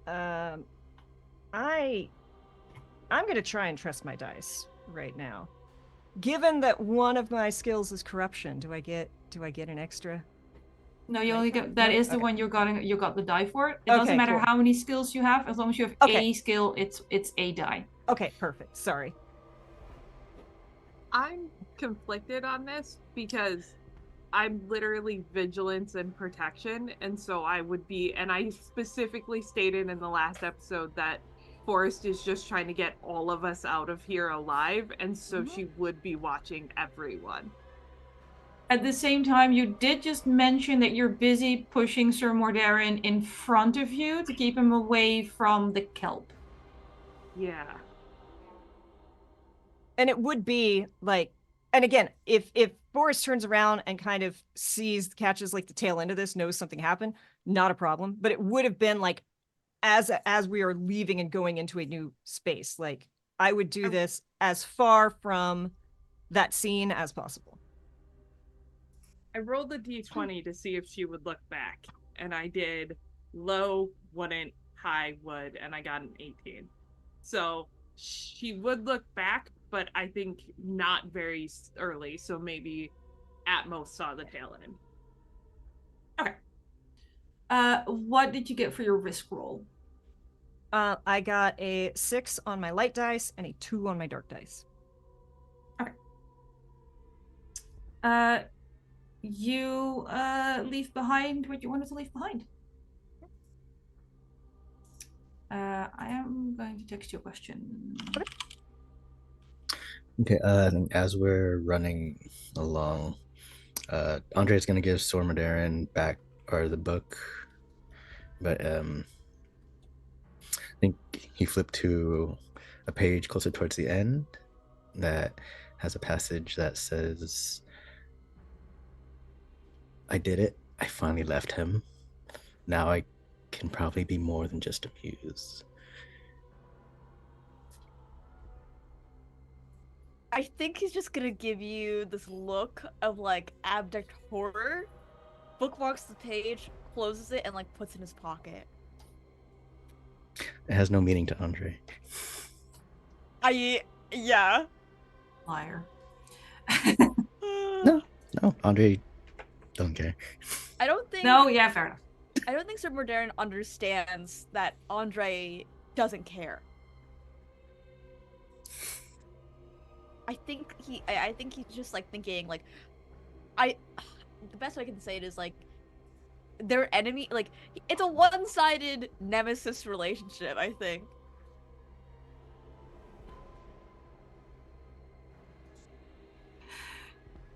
I'm gonna try and trust my dice right now. Given that one of my skills is corruption, do I get an extra? No, you only get that is the one you got the die for. It Okay, doesn't matter cool. how many skills you have, as long as you have a skill, it's a die. Okay, perfect. Sorry. I'm conflicted on this because I'm literally vigilance and protection, and so I would be, and I specifically stated in the last episode that Forrest is just trying to get all of us out of here alive, and so she would be watching everyone. At the same time, you did just mention that you're busy pushing Sir Mordarin in front of you to keep him away from the kelp. Yeah. And it would be like, and again, if Forrest turns around and kind of catches like the tail end of this, knows something happened, not a problem. But it would have been like, as we are leaving and going into a new space, like I would do this as far from that scene as possible. I rolled a d20 to see if she would look back, and I did. Low wouldn't, high would, and I got an 18. So she would look back, but I think not very early, so maybe at most saw the tail end. Okay. What did you get for your risk roll? I got a 6 on my light dice and a 2 on my dark dice. Okay. You leave behind what you wanted to leave behind. I am going to text you a question. Okay, I think as we're running along, Andre's gonna give Sormadarin back the book, but I think he flipped to a page closer towards the end that has a passage that says, "I did it. I finally left him. Now I can probably be more than just amused." I think he's just gonna give you this look of like abject horror, bookmarks the page, closes it, and like puts it in his pocket. It has no meaning to Andre. Yeah. Liar. No, Andre doesn't care. I don't think. No, yeah, fair enough. I don't think Sir Mordarin understands that Andre doesn't care. I think he's just like thinking like, the best way I can say it is like, their enemy, like it's a one-sided nemesis relationship, I think.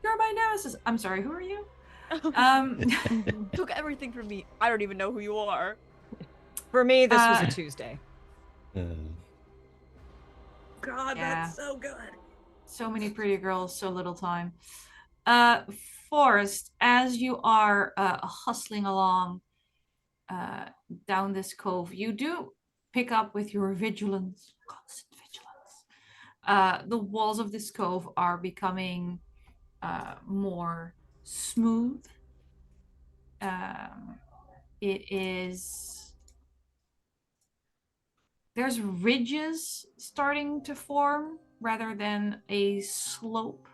You're my nemesis. I'm sorry, who are you? Took everything from me. I don't even know who you are. For me, this was a Tuesday. God, Yeah. that's so good. So many pretty girls, so little time. Forrest, as you are hustling along down this cove, you do pick up with your vigilance, constant vigilance. The walls of this cove are becoming more smooth. It is. There's ridges starting to form rather than a slope.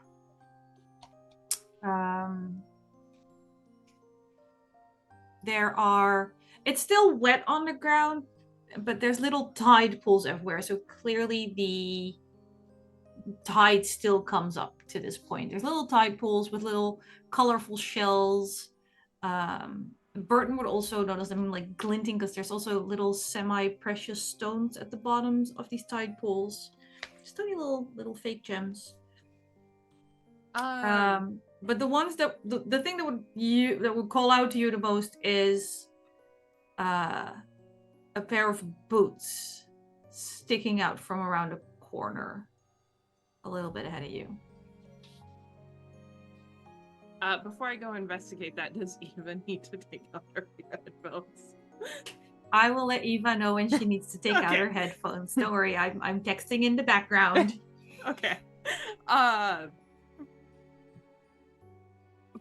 It's still wet on the ground, but there's little tide pools everywhere. So clearly the tide still comes up to this point. There's little tide pools with little colorful shells. Burton would also notice them like glinting because there's also little semi-precious stones at the bottoms of these tide pools. Just tiny little fake gems. But the ones that the thing that would call out to you the most is a pair of boots sticking out from around a corner a little bit ahead of you. Before I go investigate that, does Eva need to take out her headphones? I will let Eva know when she needs to take out her headphones. Don't worry, I'm texting in the background. Okay.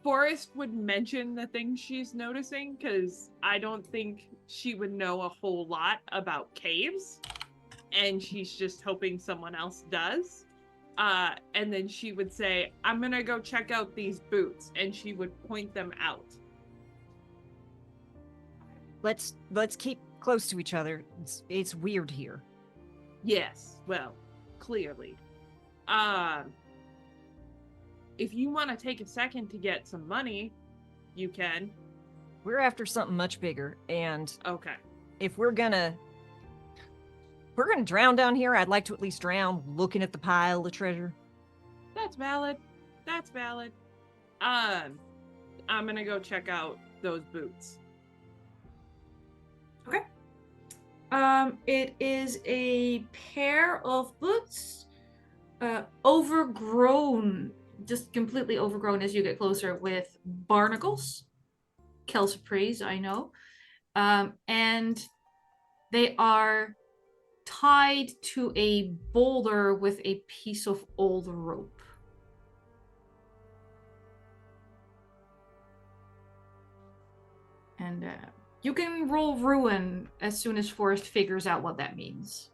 Forrest would mention the things she's noticing because I don't think she would know a whole lot about caves, and she's just hoping someone else does. And then she would say, I'm gonna go check out these boots, and she would point them out. Let's keep close to each other. It's weird here. Yes, well, clearly. If you want to take a second to get some money, you can. We're after something much bigger, and Okay. if we're gonna drown down here, I'd like to at least drown looking at the pile of treasure. That's valid. That's valid. I'm gonna go check out those boots. Okay. It is a pair of boots, overgrown, just completely overgrown as you get closer with barnacles. Kelsoprese, I know. And they are tied to a boulder with a piece of old rope. And you can roll ruin as soon as Forrest figures out what that means.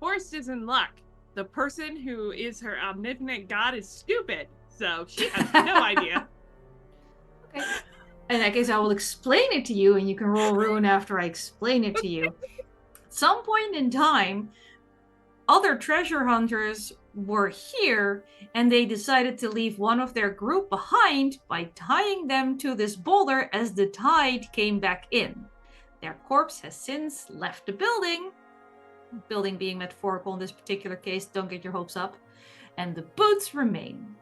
Forrest is in luck. The person who is her omnipotent god is stupid, so she has no idea. Okay. In that case, I will explain it to you, and you can roll ruin after I explain it to you. At some point in time, other treasure hunters were here, and they decided to leave one of their group behind by tying them to this boulder as the tide came back in. Their corpse has since left the building being metaphorical in this particular case, don't get your hopes up, and the boots remain.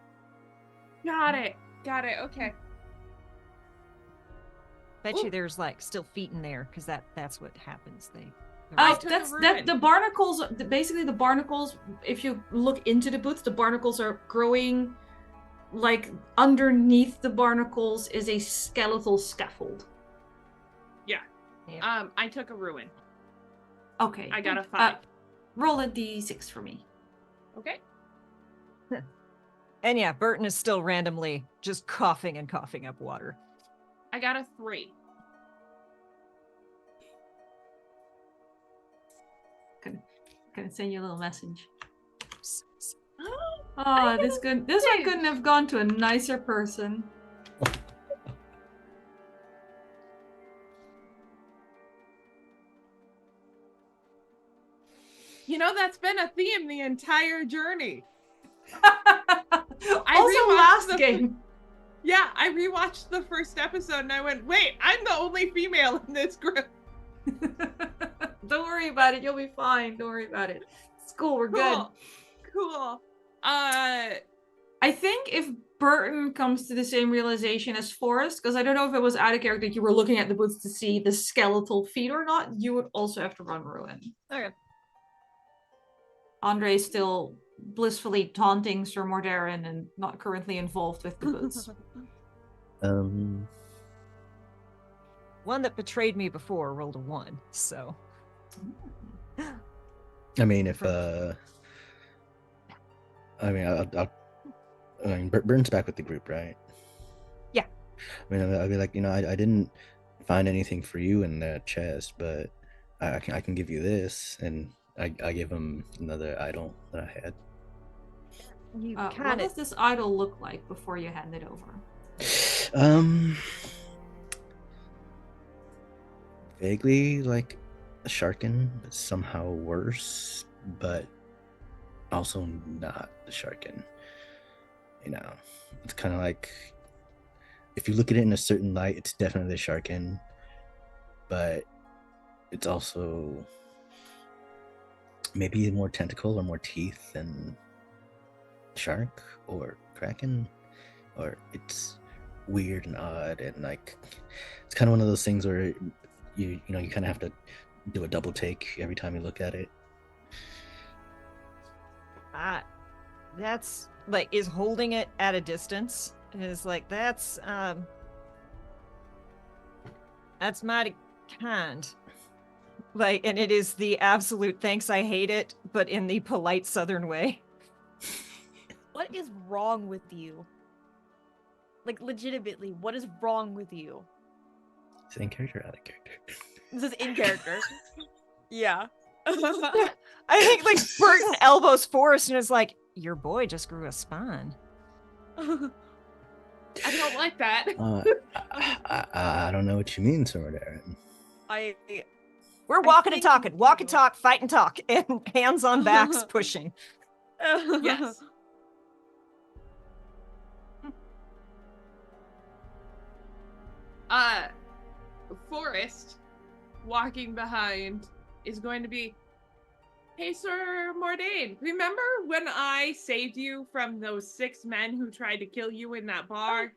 Got it. Okay. Bet you there's like still feet in there, because that's what happens. That's the barnacles. Basically, the barnacles. If you look into the boots, the barnacles are growing. Like underneath the barnacles is a skeletal scaffold. Yeah. I took a ruin. Okay. I got a 5. Roll a d6 for me. Okay. And yeah, Burton is still randomly just coughing and coughing up water. I got a 3. Gonna send you a little message. Oh, this one couldn't have gone to a nicer person. You know, that's been a theme the entire journey. Also, rewatched last the- game. Yeah, I rewatched the first episode and I went, wait, I'm the only female in this group. Don't worry about it. You'll be fine. Don't worry about it. It's cool. We're good. Cool. I think if Burton comes to the same realization as Forrest, because I don't know if it was out of character that you were looking at the boots to see the skeletal feet or not, you would also have to run Ruin. Okay. Andre is still blissfully taunting Sir Mordarin and not currently involved with the boots. One that betrayed me before rolled a 1, so. I mean, if Burton's back with the group, right? Yeah. I mean, I'll be like, I didn't find anything for you in that chest, but I can give you this, and I give him another idol that I had. You What kind of. does this idol look like before you hand it over? Vaguely like a Sharkin, but somehow worse, but also not the Sharkin. It's kind of like, if you look at it in a certain light, it's definitely the Sharkin, but it's also maybe more tentacle or more teeth than shark or kraken, or it's weird and odd, and like it's kind of one of those things where you kind of have to do a double take every time you look at it. That's like, is holding it at a distance is like, that's mighty kind. Like, and it is the absolute thanks, I hate it, but in the polite Southern way. What is wrong with you? Like, legitimately, what is wrong with you? Is it in character or out of character? This is in character. Yeah. I think like Burton elbows Forrest and is like, your boy just grew a spine. I don't like that. I don't know what you mean, Sir Mordarin. We're walking and talking, walk and talk, fight and talk, and hands on backs pushing. Yes. Forrest, walking behind, is going to be, hey, Sir Mordain, remember when I saved you from those 6 men who tried to kill you in that bar?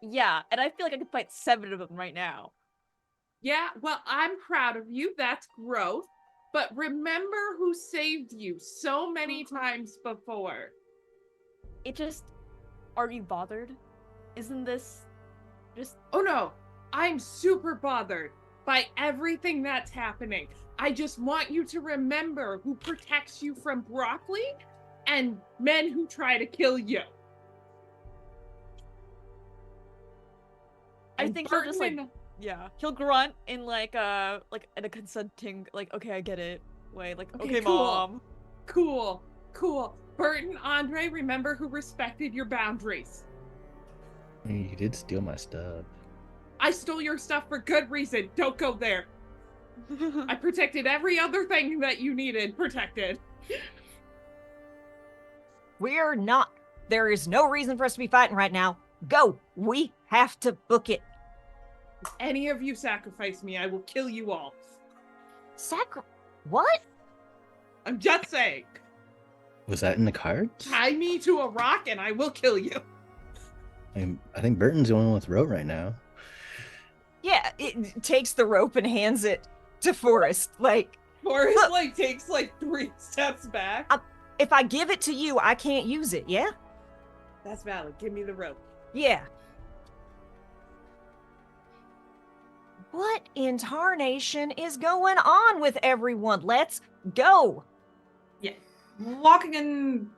Yeah, and I feel like I could fight 7 of them right now. Yeah, well, I'm proud of you. That's growth. But remember who saved you so many times before. It just... Are you bothered? Isn't this just... Oh no, I'm super bothered by everything that's happening. I just want you to remember who protects you from broccoli and men who try to kill you. I And think he'll just like... Burton Yeah, he'll grunt in like in a consenting, like, okay, I get it way, like, okay, cool. Mom. Cool. Burton, Andre, remember who respected your boundaries. You did steal my stuff. I stole your stuff for good reason. Don't go there. I protected every other thing that you needed protected. We're not. There is no reason for us to be fighting right now. Go. We have to book it. If any of you sacrifice me, I will kill you all. What? I'm just saying. Was that in the cards? Tie me to a rock and I will kill you. I think Burton's the only one with rope right now. Yeah, it takes the rope and hands it to Forrest. Like, Forrest look, like takes like 3 steps back. if I give it to you, I can't use it, yeah? That's valid. Give me the rope. Yeah. What in tarnation is going on with everyone? Let's go. Yeah. Walking and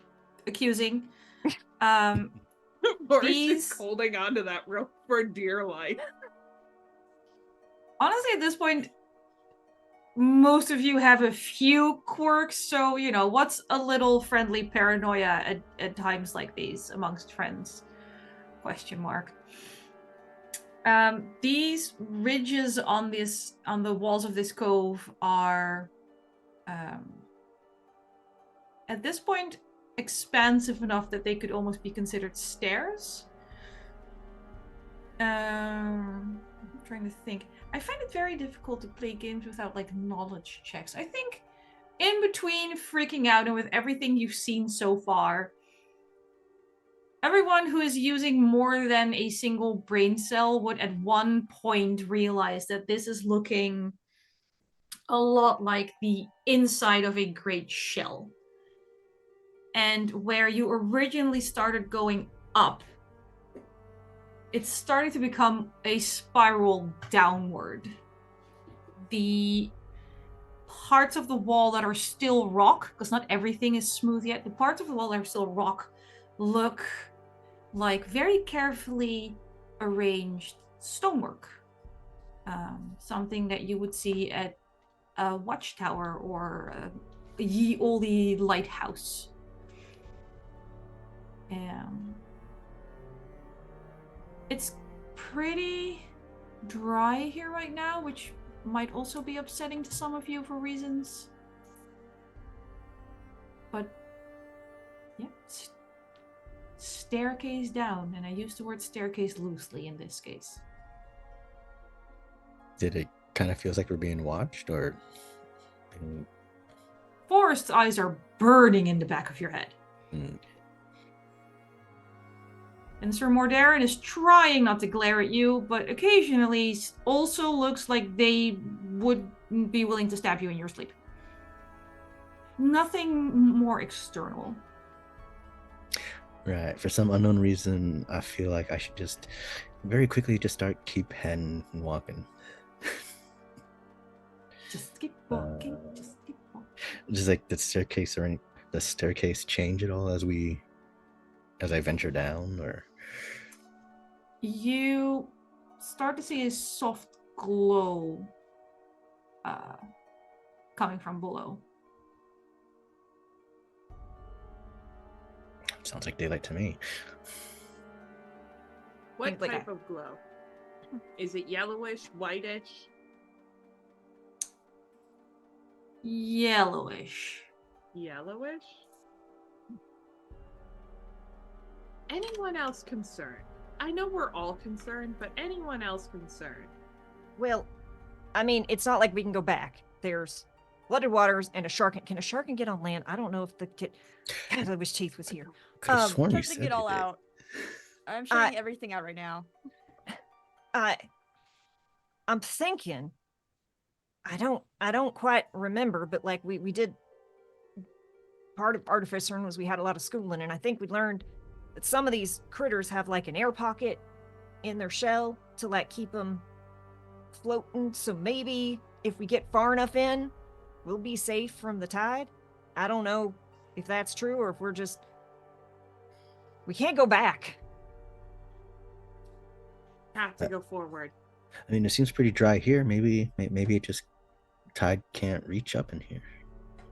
accusing. Forrest These- is holding onto that rope for dear life. Honestly, at this point, most of you have a few quirks, so what's a little friendly paranoia at times like these amongst friends? Question mark. These ridges on the walls of this cove are at this point expansive enough that they could almost be considered stairs. I'm trying to think. I find it very difficult to play games without knowledge checks. I think in between freaking out and with everything you've seen so far, everyone who is using more than a single brain cell would at one point realize that this is looking a lot like the inside of a great shell. And where you originally started going up, it's starting to become a spiral downward. The parts of the wall that are still rock, because not everything is smooth yet, the parts of the wall that are still rock look like very carefully arranged stonework. Something that you would see at a watchtower or a ye olde lighthouse. It's pretty dry here right now, which might also be upsetting to some of you for reasons. But yeah, staircase down, and I use the word staircase loosely in this case. Did it kind of feels like we're being watched, or? Forest's eyes are burning in the back of your head. And Sir Mordarin is trying not to glare at you, but occasionally also looks like they would be willing to stab you in your sleep. Nothing more external. Right. For some unknown reason, I feel like I should just very quickly just keep heading and walking. Just keep walking. Just keep walking. Just like the staircase change at all as I venture down, or? You start to see a soft glow coming from below. Sounds like daylight to me. What type of glow? Is it yellowish, whitish? Yellowish. Yellowish? Anyone else concerned? I know we're all concerned, but anyone else concerned? Well, I mean, it's not like we can go back. There's flooded waters and a shark. Can a shark get on land? I don't know if God, I wish Teeth was here. Could have sworn you I'm said thinking it all did. out. I'm showing everything out right now. I'm thinking. I don't quite remember, but we did. Part of Artificer was we had a lot of schooling, and I think we learned that some of these critters have an air pocket in their shell to keep them floating. So maybe if we get far enough in, we'll be safe from the tide. I don't know if that's true or if we can't go back. Have to go forward. I mean, it seems pretty dry here. Maybe it just tide can't reach up in here.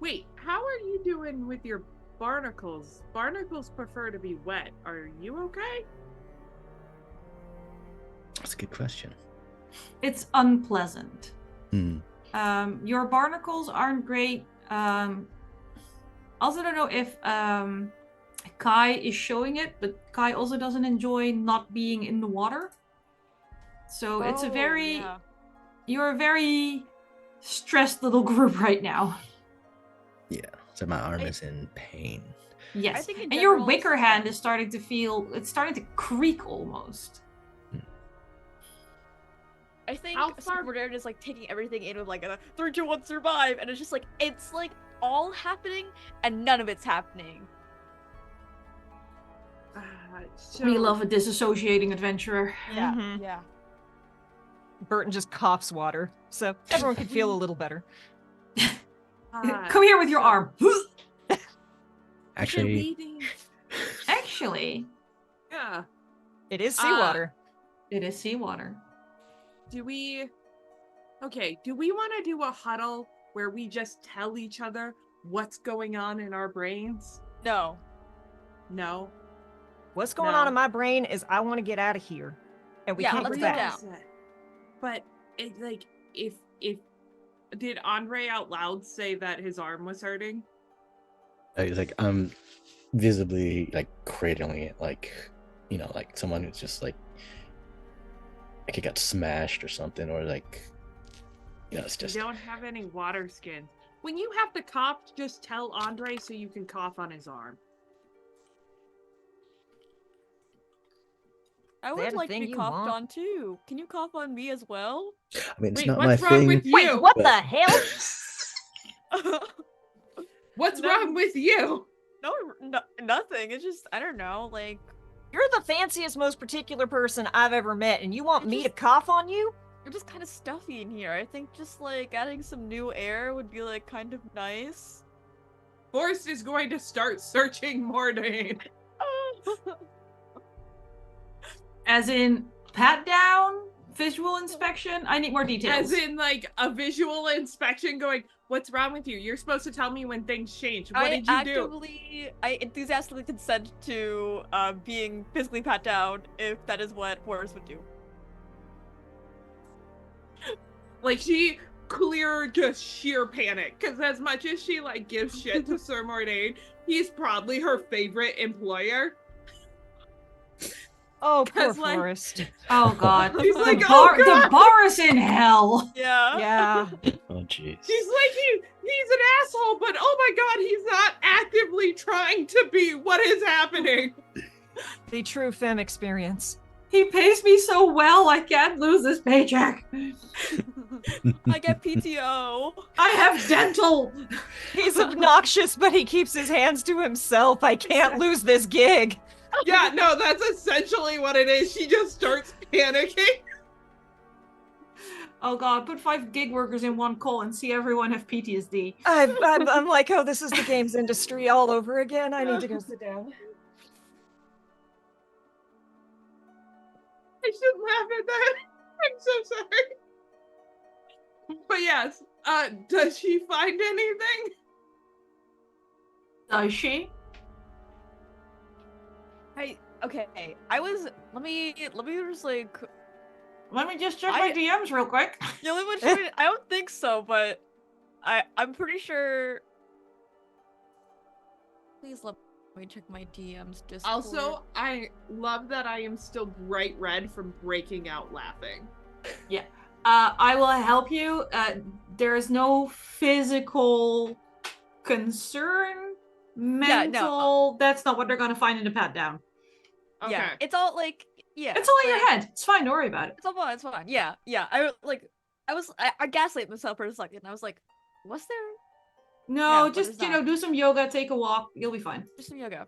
Wait, how are you doing with your barnacles? Barnacles prefer to be wet. Are you okay? That's a good question. It's unpleasant. Hmm. Your barnacles aren't great. Also don't know if Kai is showing it, but Kai also doesn't enjoy not being in the water. So it's you're a very stressed little group right now. Yeah, so my arm is in pain. Yes, I think in and your general, wicker hand is starting to it's starting to creak almost. I think Mordarin is taking everything in with a 3, 2, 1 survive, and it's just it's all happening and none of it's happening. We love a disassociating adventurer. Yeah, Mhm. yeah. Burton just coughs water, so everyone can feel a little better. Come here with your arm. Actually, Yeah. It is seawater. It is seawater. Do we Okay, do we want to do a huddle where we just tell each other what's going on in our brains? No. No. What's going No. on in my brain is I want to get out of here, and we Yeah, can't let's go go back. down. But it like if did Andre out loud say that his arm was hurting? Like I'm visibly like cradling it, like like someone who's just like it got smashed or something, or like it's just. You don't have any water skin. When you have to cough, just tell Andre so you can cough on his arm. I that would a like to thing be you coughed want? on too. Can you cough on me as well? I mean, it's Wait, not my what's wrong thing. with you? Wait, what but- the hell? What's No. wrong with you? No, nothing. It's just, I don't know, like, You're the fanciest, most particular person I've ever met, and you want You're me to just- cough on you? you're just kind of stuffy in here. I think just like adding some new air would be like kind of nice. Forrest is going to start searching Mordarin. As in, pat down, visual inspection. I need more details. As in, like, a visual inspection going, what's wrong with you? You're supposed to tell me when things change. What did you do? I enthusiastically consent to being physically pat down if that is what Forrest would do. Like, she clear just sheer panic. Because as much as she, like, gives shit to Sir Mordain, he's probably her favorite employer. Oh, poor 'Cause, like- Forrest. Oh god. He's The like, bar, oh, God. the bar is in hell. Yeah. Yeah. Oh jeez. She's like, he's an asshole, but oh my god, he's not actively trying to be. What is happening? The true femme experience. He pays me so well, I can't lose this paycheck. I get PTO. I have dental. He's obnoxious, but he keeps his hands to himself. I can't lose this gig. Yeah, no, that's essentially what it is. She just starts panicking. Oh god, put 5 gig workers in one call and see everyone have PTSD. I'm like, oh, this is the games industry all over again. I need to go sit down. I shouldn't laugh at that. I'm so sorry. But yes, does she find anything? Does she? Okay. Let me just like. Let me just check my DMs real quick. Yeah, I don't think so, but I'm pretty sure. Please let me check my DMs. Discord. Also, I love that I am still bright red from breaking out laughing. I will help you. There is no physical concern. Mental. That's not what they're gonna find in the pat down. Okay. Yeah, it's all like It's all in your head. It's fine. Don't worry about it. It's all fine. It's fine. Yeah. I gaslit myself for a second. I was like, was there No, but just it's not. do some yoga, take a walk. You'll be fine. just some yoga?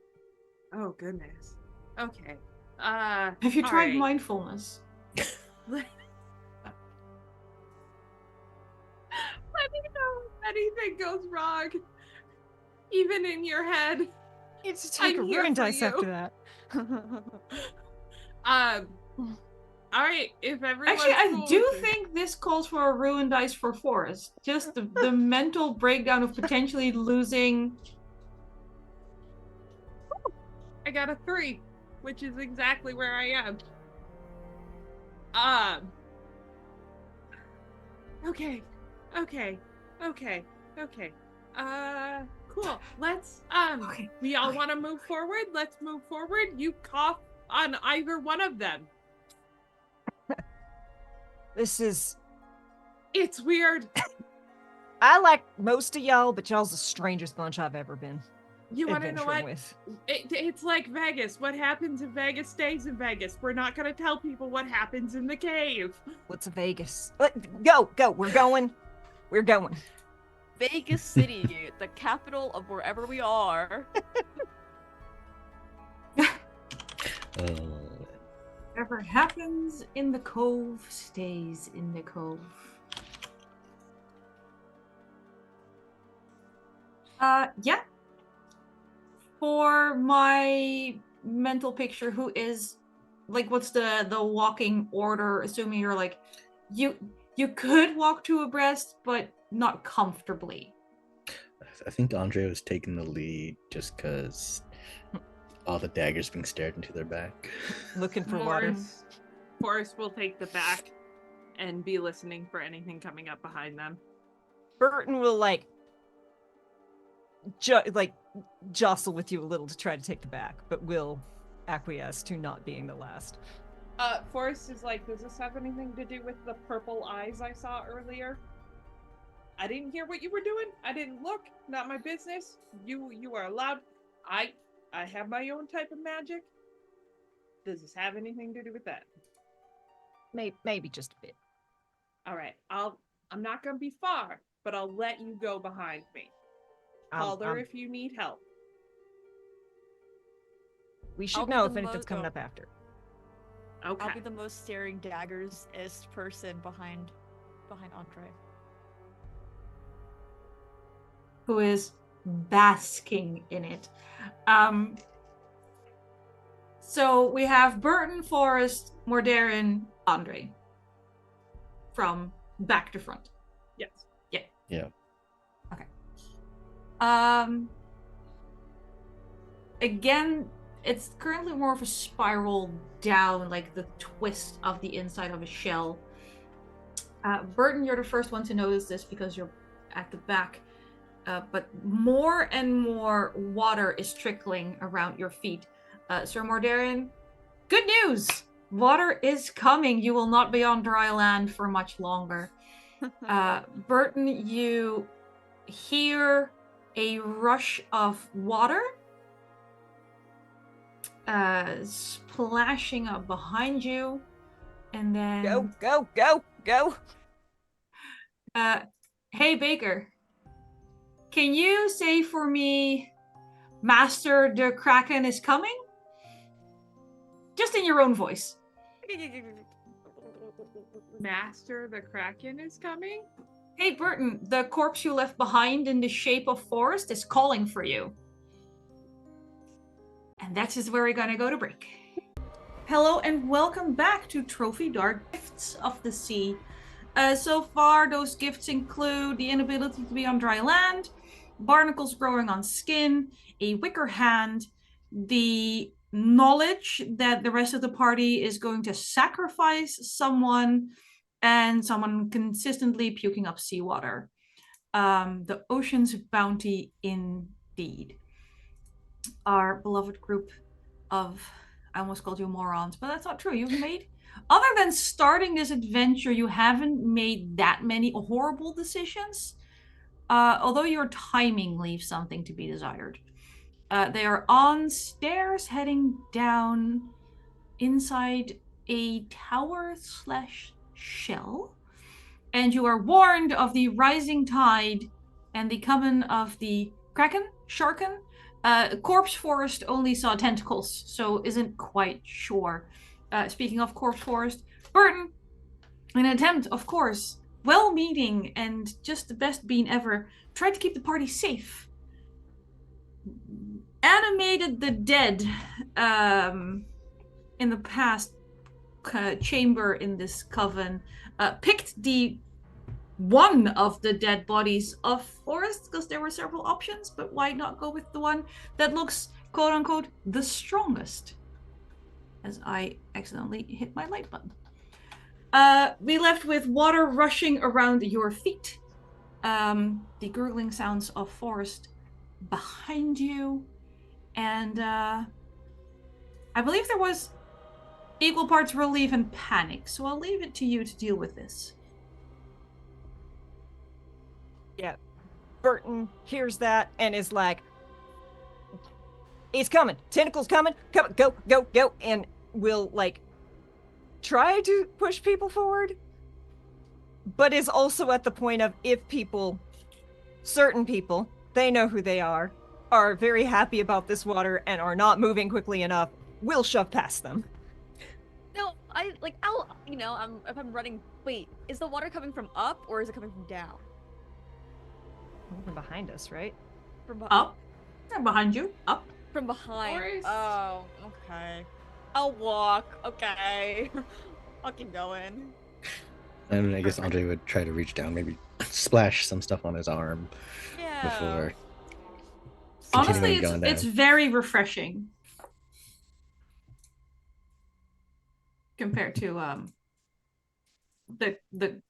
Oh goodness. Okay. Have you all tried right. mindfulness? Let me know if anything goes wrong. Even in your head. Need to take I'm a here ruin for dice you. after that. Alright, if everyone Actually, I do think this calls for a ruin dice for Forrest. Just the mental breakdown of potentially losing. I got a 3, which is exactly where I am. Okay. Cool. Let's Okay. we all Okay. want to move forward. Let's move forward. You cough on either one of them. This is. It's weird. I like most of y'all, but y'all's the strangest bunch I've ever been You want to know adventuring what? with. It's like Vegas. What happens in Vegas stays in Vegas. We're not gonna tell people what happens in the cave. What's a Vegas? Go. We're going. Vegas City, the capital of wherever we are. Whatever happens in the cove stays in the cove. Yeah. For my mental picture, who is like, what's the walking order? Assuming you're like, You could walk two abreast, but not comfortably. I think Andre was taking the lead just because all the daggers being stared into their back. Looking for water. Forrest will take the back and be listening for anything coming up behind them. Burton will jostle with you a little to try to take the back, but will acquiesce to not being the last. Forrest is like, does this have anything to do with the purple eyes I saw earlier? I didn't hear what you were doing. I didn't look. Not my business. You are allowed. I have my own type of magic. Does this have anything to do with that? Maybe just a bit. All right. I'm not gonna be far, but I'll let you go behind me. Call her if you need help. We should know if anything's coming up after. Okay. I'll be the most staring daggers-ist person behind Andre. Who is basking in it. So we have Burton, Forrest, Mordarin, Andre. From back to front. Yes. Yeah. Okay. Again, it's currently more of a spiral down, like the twist of the inside of a shell. Burton, you're the first one to notice this because you're at the back. But more and more water is trickling around your feet. Sir Mordarin, good news! Water is coming. You will not be on dry land for much longer. Burton, you hear a rush of water splashing up behind you, and then Go! Hey Baker, can you say for me, Master the Kraken is coming? Just in your own voice. Master the Kraken is coming? Hey Burton, the corpse you left behind in the shape of Forrest is calling for you. And that is where we're gonna go to break. Hello and welcome back to Trophy Dart Gifts of the Sea. So far, those gifts include the inability to be on dry land, barnacles growing on skin, a wicker hand, the knowledge that the rest of the party is going to sacrifice someone, and someone consistently puking up seawater. The ocean's bounty indeed. Our beloved group of, I almost called you morons, but that's not true. You've made, other than starting this adventure, you haven't made that many horrible decisions. Although your timing leaves something to be desired. They are on stairs heading down inside a tower/shell. And you are warned of the rising tide and the coming of the Kraken, Sharken. Corpse Forest only saw tentacles, so isn't quite sure. Speaking of Corpse Forest, Burton, in an attempt, of course, well-meaning and just the best bean ever, tried to keep the party safe. Animated the dead in the past chamber in this coven, picked the one of the dead bodies of Forrest because there were several options, but why not go with the one that looks quote-unquote the strongest? As I accidentally hit my light button. We left with water rushing around your feet, the gurgling sounds of Forrest behind you, and I believe there was equal parts relief and panic, so I'll leave it to you to deal with this. Yeah. Burton hears that and is like, he's coming. Tentacles coming. Come, go. And will, try to push people forward. But is also at the point of, if people, certain people, they know who they are very happy about this water and are not moving quickly enough, will shove past them. No, if I'm running, wait, is the water coming from up or is it coming from down? From behind us, right? From Up. And behind you. Up. From behind. Forrest. Oh, okay. I'll walk. Okay. I'll keep going. And I guess Andre would try to reach down, maybe splash some stuff on his arm Yeah. before Honestly, continuing going down. it's very refreshing compared to the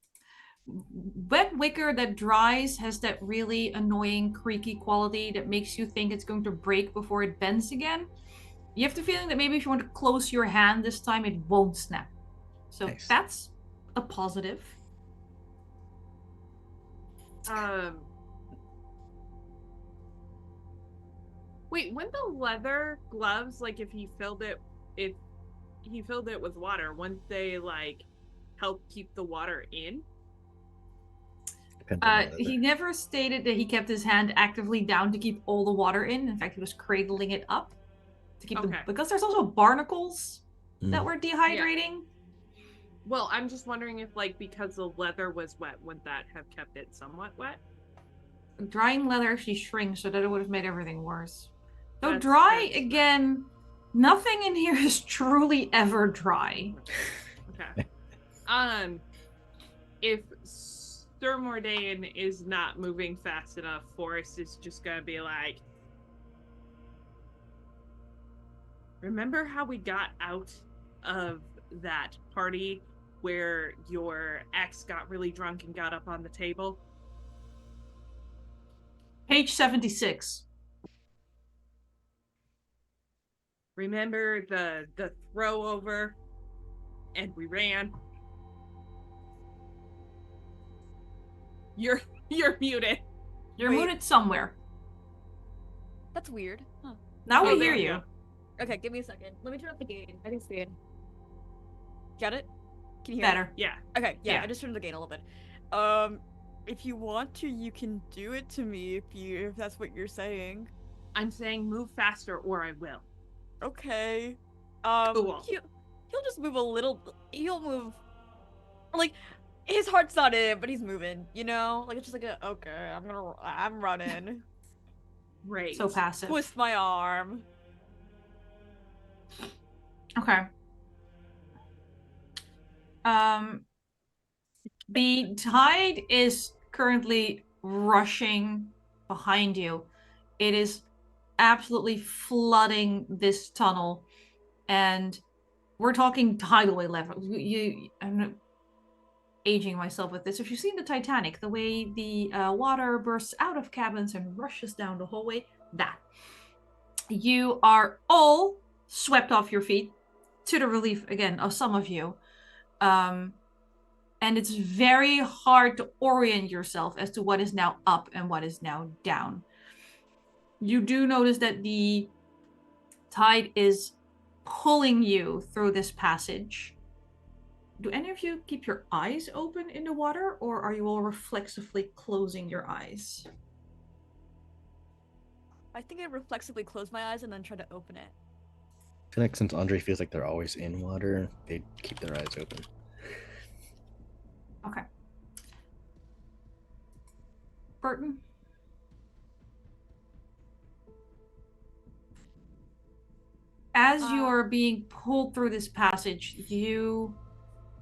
wet wicker that dries has that really annoying creaky quality that makes you think it's going to break before it bends again. You have the feeling that maybe if you want to close your hand this time, it won't snap. So Nice. that's a positive. Wait, when the leather gloves, like if he filled it with water, wouldn't they like help keep the water in? Depends on the He leather. never stated that he kept his hand actively down to keep all the water in. In fact, he was cradling it up to keep Okay. because there's also barnacles that Mm. were dehydrating. Well, I'm just wondering if like because the leather was wet, would that have kept it somewhat wet? Drying leather actually shrinks, so that it would have made everything worse. Though That's dry, right. again, nothing in here is truly ever dry. Okay. If Sir Mordain is not moving fast enough, Forrest is just gonna be like, remember how we got out of that party where your ex got really drunk and got up on the table? Page 76. Remember the throw over and we ran? You're muted. You're Wait. muted somewhere. That's weird. Huh. Now Oh, we there hear we you. go. Okay, give me a second. Let me turn up the gain. I think it's good. Got it? Can you hear Better. me? Yeah. Okay, yeah, Yeah. I just turned the gain a little bit. If you want to, you can do it to me if that's what you're saying. I'm saying move faster or I will. Okay. Cool. He'll just move a little. He'll move. Like, his heart's not in, but he's moving. You know, like it's just like okay, I'm running. Great. So passive. Twist my arm. Okay. The tide is currently rushing behind you. It is absolutely flooding this tunnel, and we're talking tidal level. I'm not aging myself with this. If you've seen the Titanic, the way the water bursts out of cabins and rushes down the hallway, that. You are all swept off your feet, to the relief again of some of you. And it's very hard to orient yourself as to what is now up and what is now down. You do notice that the tide is pulling you through this passage. Do any of you keep your eyes open in the water, or are you all reflexively closing your eyes? I think I reflexively close my eyes and then try to open it. I feel like since Andre feels like they're always in water, they keep their eyes open. Okay. Burton? As you are being pulled through this passage, you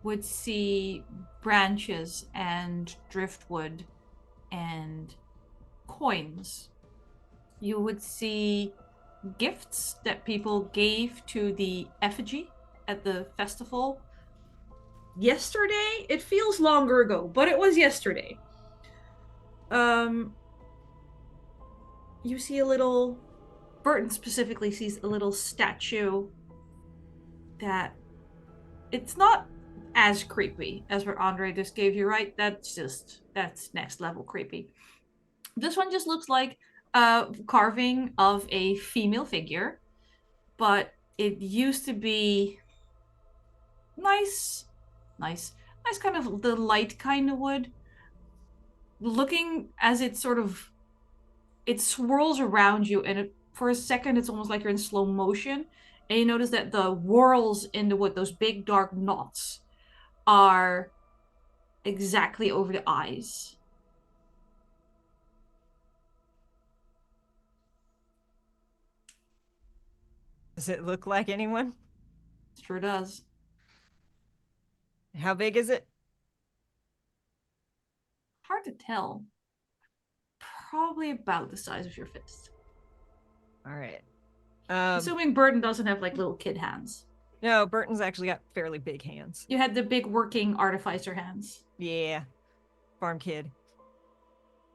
would see branches and driftwood and coins. You would see gifts that people gave to the effigy at the festival. Yesterday? It feels longer ago, but it was yesterday. You see a little... Burton specifically sees a little statue that... It's not as creepy as what Andre just gave you, right? That's next level creepy. This one just looks like a carving of a female figure, but it used to be nice kind of the light kind of wood. Looking as it sort of it swirls around you, and for a second it's almost like you're in slow motion, and you notice that the whorls in the wood, those big dark knots, are exactly over the eyes. Does it look like anyone? Sure does. How big is it? hard to tell. Probably about the size of your fist. All right. Assuming Burton doesn't have like little kid hands. No, Burton's actually got fairly big hands. You had the big working artificer hands. Yeah. Farm kid.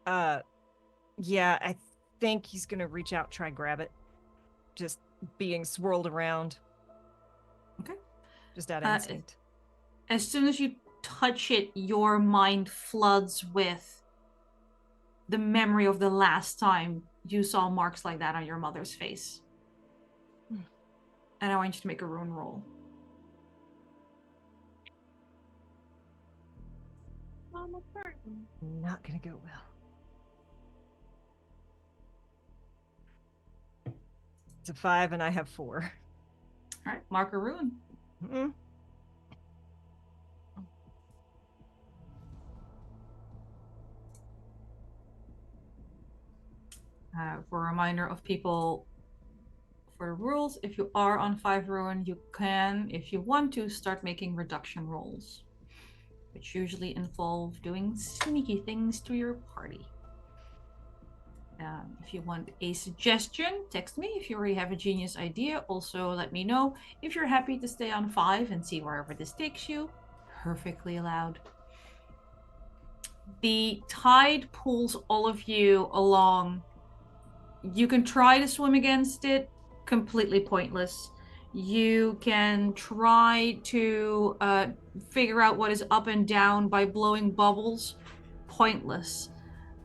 Yeah, I think he's gonna reach out, try and grab it. Just being swirled around. Okay. Just out of instinct. As soon as you touch it, your mind floods with the memory of the last time you saw marks like that on your mother's face. And I want you to make a ruin roll. Mama Burton. Not gonna go well. It's a 5 and I have 4. All right, mark a ruin. Mm-mm. For a reminder of people, for the rules, if you are on 5 ruin, you can, if you want to, start making reduction rolls, which usually involve doing sneaky things to your party. If you want a suggestion, text me. If you already have a genius idea, also let me know. If you're happy to stay on 5 and see wherever this takes you, perfectly allowed. The tide pulls all of you along. You can try to swim against it, completely pointless. You can try to figure out what is up and down by blowing bubbles, pointless.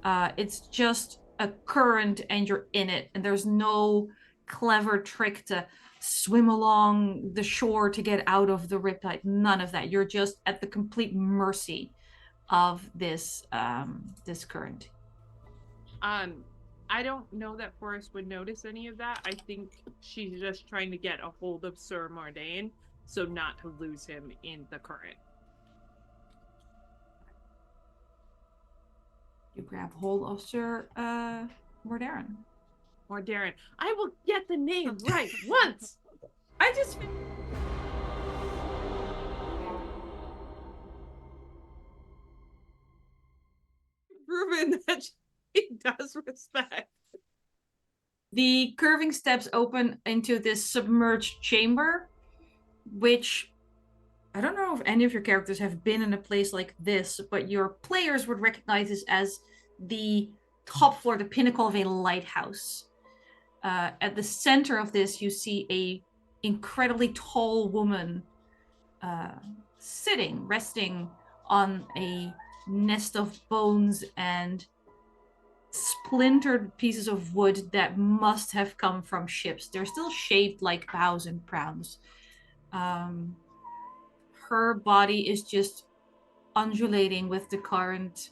It's just a current and you're in it, and there's no clever trick to swim along the shore to get out of the riptide. None of that. You're just at the complete mercy of this this current. I don't know that Forrest would notice any of that. I think she's just trying to get a hold of Sir Mordarin, so not to lose him in the current. You grab hold of Sir Mordarin. Mordarin. I will get the name right once! I just... Proven that she does respect. The curving steps open into this submerged chamber, which I don't know if any of your characters have been in a place like this, but your players would recognize this as the top floor, the pinnacle of a lighthouse. At the center of this, you see a incredibly tall woman sitting, resting on a nest of bones and splintered pieces of wood that must have come from ships. They're still shaped like bows and prows. Her body is just undulating with the current.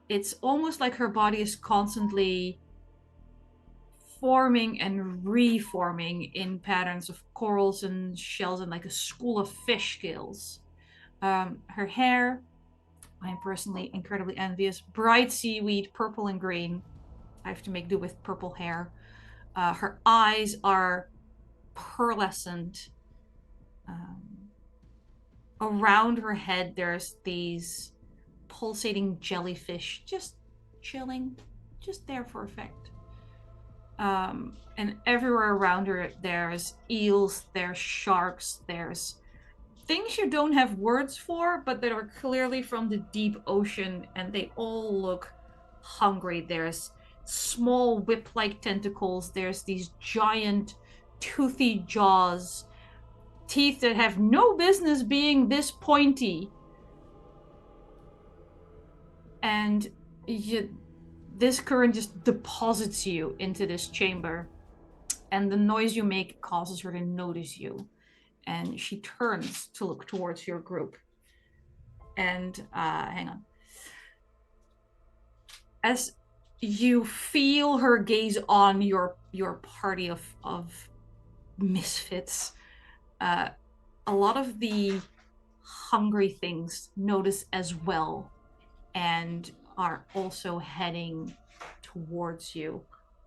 It's almost like her body is constantly forming and reforming in patterns of corals and shells and like a school of fish scales. Her hair, I'm personally incredibly envious. Bright seaweed, purple and green. I have to make do with purple hair. Her eyes are pearlescent. Around her head, there's these pulsating jellyfish just chilling, just there for effect. And everywhere around her, there's eels, there's sharks, there's things you don't have words for, but that are clearly from the deep ocean, and they all look hungry. There's small whip-like tentacles. There's these giant toothy jaws, teeth that have no business being this pointy. And this current just deposits you into this chamber, and the noise you make causes her to notice you. And she turns to look towards your group. And hang on. As you feel her gaze on your party of misfits, a lot of the hungry things notice as well and are also heading towards you.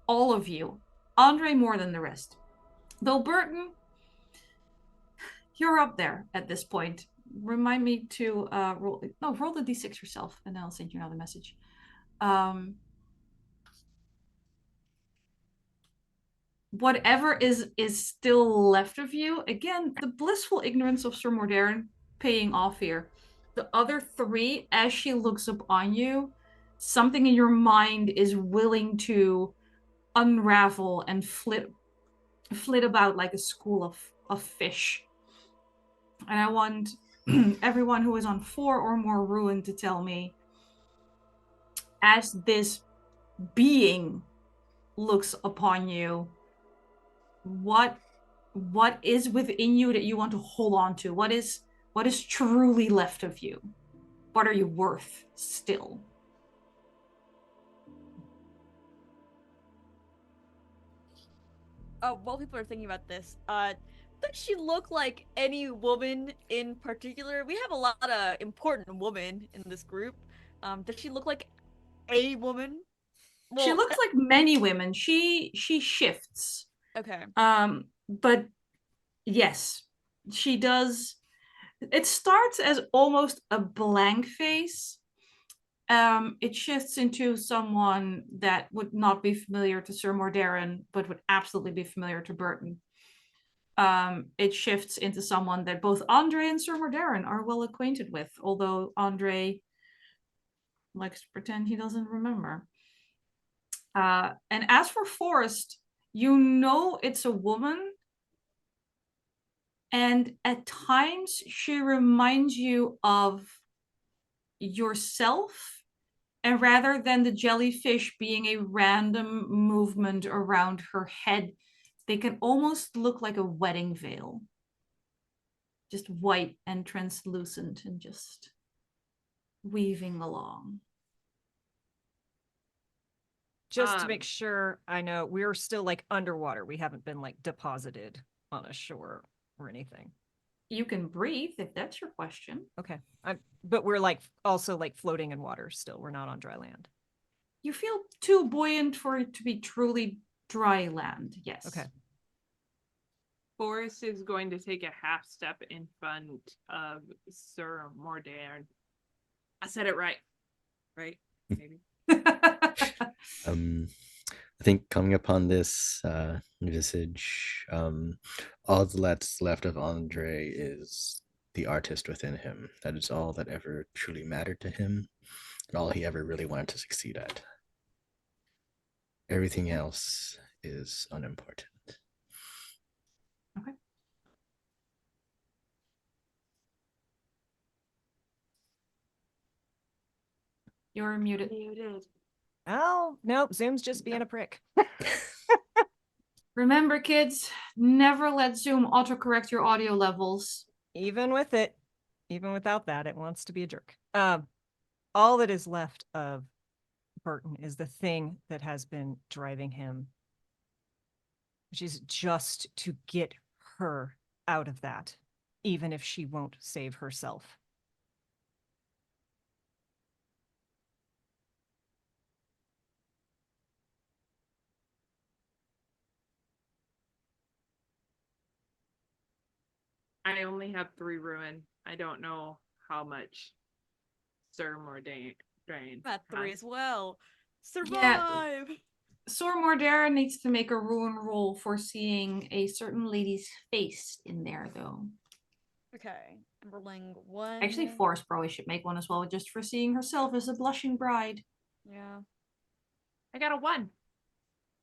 All of you. Andre more than the rest. Though Burton, you're up there at this point. remind me to roll. No, roll the d6 yourself, and then I'll send you another message. Whatever is still left of you. Again, the blissful ignorance of Sir Mordarin paying off here. The other three, as she looks up on you, something in your mind is willing to unravel and flit about like a school of fish. And I want everyone who is on 4 or more ruin to tell me, as this being looks upon you, what is within you that you want to hold on to? What is truly left of you? What are you worth still? While people are thinking about this, does she look like any woman in particular? We have a lot of important women in this group. Does she look like a woman? She Well, looks like many women. She shifts. okay. But yes, she does. It starts as almost a blank face. It shifts into someone that would not be familiar to Sir Mordarin, but would absolutely be familiar to Burton. It shifts into someone that both Andre and Sir Mordarin are well acquainted with, although Andre likes to pretend he doesn't remember. And as for Forrest, you know it's a woman, and at times she reminds you of yourself, and rather than the jellyfish being a random movement around her head, they can almost look like a wedding veil. Just white and translucent and just weaving along. Just to make sure I know, we're still like underwater. We haven't been like deposited on a shore or anything. You can breathe if that's your question. Okay. But we're like also like floating in water still. We're not on dry land. You feel too buoyant for it to be truly dry land, yes. Okay. Forrest is going to take a half step in front of Sir Mordarin. I said it right. Right? Maybe. I think coming upon this visage, all that's left of Andre is the artist within him. That is all that ever truly mattered to him, and all he ever really wanted to succeed at. Everything else is unimportant. Okay. You're muted. Oh, nope. Zoom's just being a prick. Remember, kids, never let Zoom autocorrect your audio levels. Even with it, even without that, it wants to be a jerk. All that is left of Burton is the thing that has been driving him, which is just to get her out of that, even if she won't save herself. I only have 3 ruin. I don't know how much Sir Mordarin At 3 as well. Survive! Yeah. Sir Mordarin needs to make a ruin roll for seeing a certain lady's face in there, though. Okay, I'm rolling 1. Actually, Forrest probably should make one as well, just for seeing herself as a blushing bride. Yeah. I got a 1.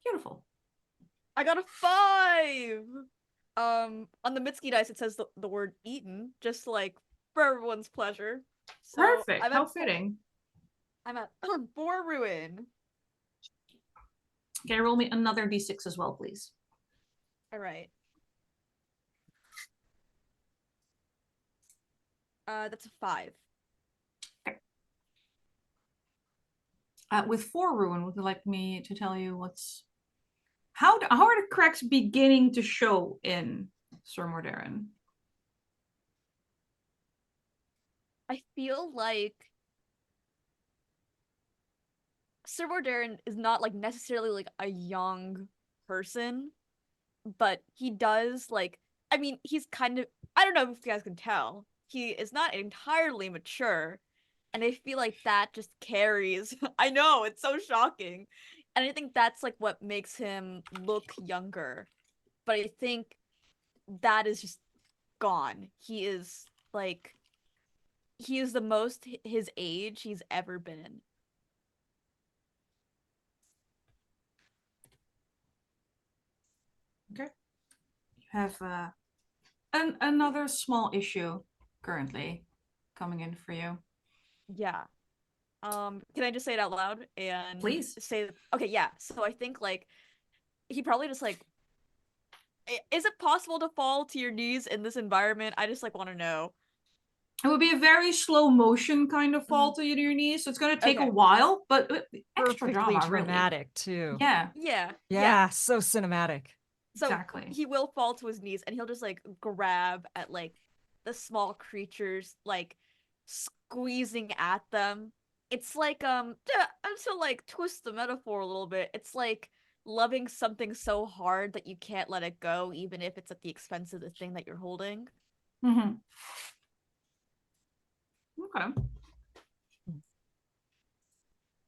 Beautiful. I got a 5! On the Mitsuki dice, it says the word eaten, just like for everyone's pleasure. So Perfect. I'm How at, fitting. I'm at 4 ruin. Okay, roll me another d6 as well, please. All right. That's a 5. Okay. With 4 ruin, would you like me to tell you what's... How are the cracks beginning to show in Sir Mordarin? I feel like Sir Mordarin is not like necessarily like a young person, but he does like, I mean, he's kind of, I don't know if you guys can tell, he is not entirely mature. And I feel like that just carries. I know, it's so shocking. And I think that's like what makes him look younger. But I think that is just gone. He is like he is the most his age he's ever been. Okay. You have another small issue currently coming in for you. Yeah. Can I just say it out loud and Please. say okay, yeah. So I think like he probably just like is it possible to fall to your knees in this environment? I just like want to know. It would be a very slow motion kind of fall to your knees, so it's going to take a Okay. while, but extra Perfectly drama, dramatic too. really. Yeah, Yeah. Yeah, so cinematic. So exactly. he will fall to his knees and he'll just like grab at like the small creatures, like squeezing at them. It's like to like twist the metaphor a little bit. It's like loving something so hard that you can't let it go, even if it's at the expense of the thing that you're holding. Mm-hmm. Okay.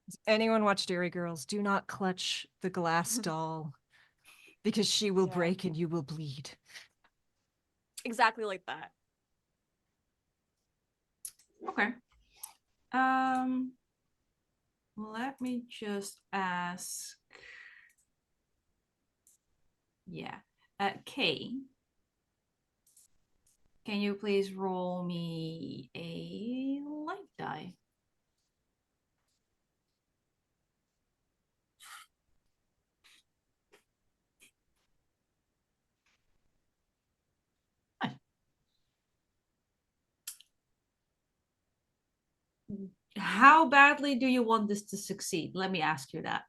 Does anyone watch Dairy Girls? Do not clutch the glass doll because she will Yeah. break and you will bleed. Exactly like that. Okay. Let me just ask. Yeah. Kay, can you please roll me a light die? How badly do you want this to succeed? Let me ask you that.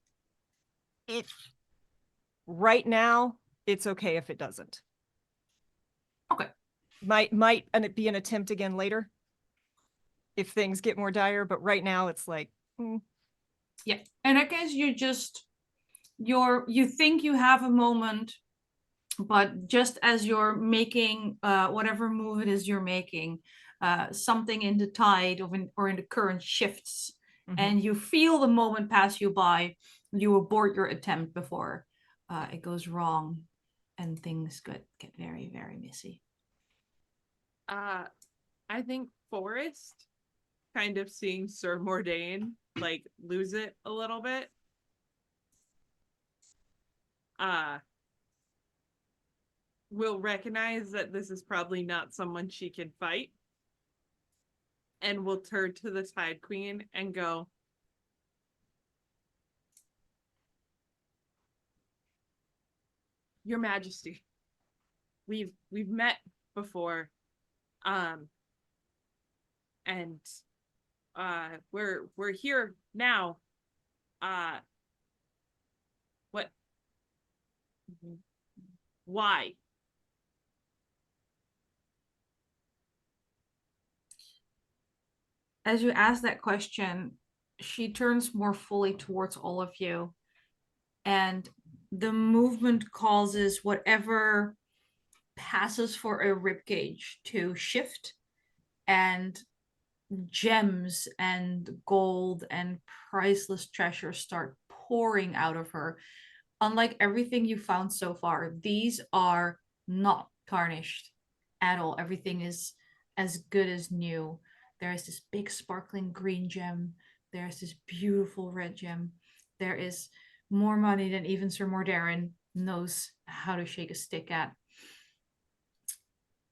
Right now, it's okay if it doesn't. Okay. Might and it be an attempt again later if things get more dire, but right now it's like Yeah. And I guess you think you have a moment, but just as you're making whatever move it is you're making, something in the tide or in the current shifts, and you feel the moment pass you by. You abort your attempt before it goes wrong, and things get very, very messy. I think Forrest kind of seeing Sir Mordain like lose it a little bit. Will recognize that this is probably not someone she can fight. And will turn to the Tide Queen and go, Your Majesty, we've met before. And we're here now. What? Why? As you ask that question, she turns more fully towards all of you, and the movement causes whatever passes for a ribcage to shift, and gems and gold and priceless treasures start pouring out of her. Unlike everything you found so far, these are not tarnished at all. Everything is as good as new. There is this big sparkling green gem. There's this beautiful red gem. There is more money than even Sir Mordarin knows how to shake a stick at.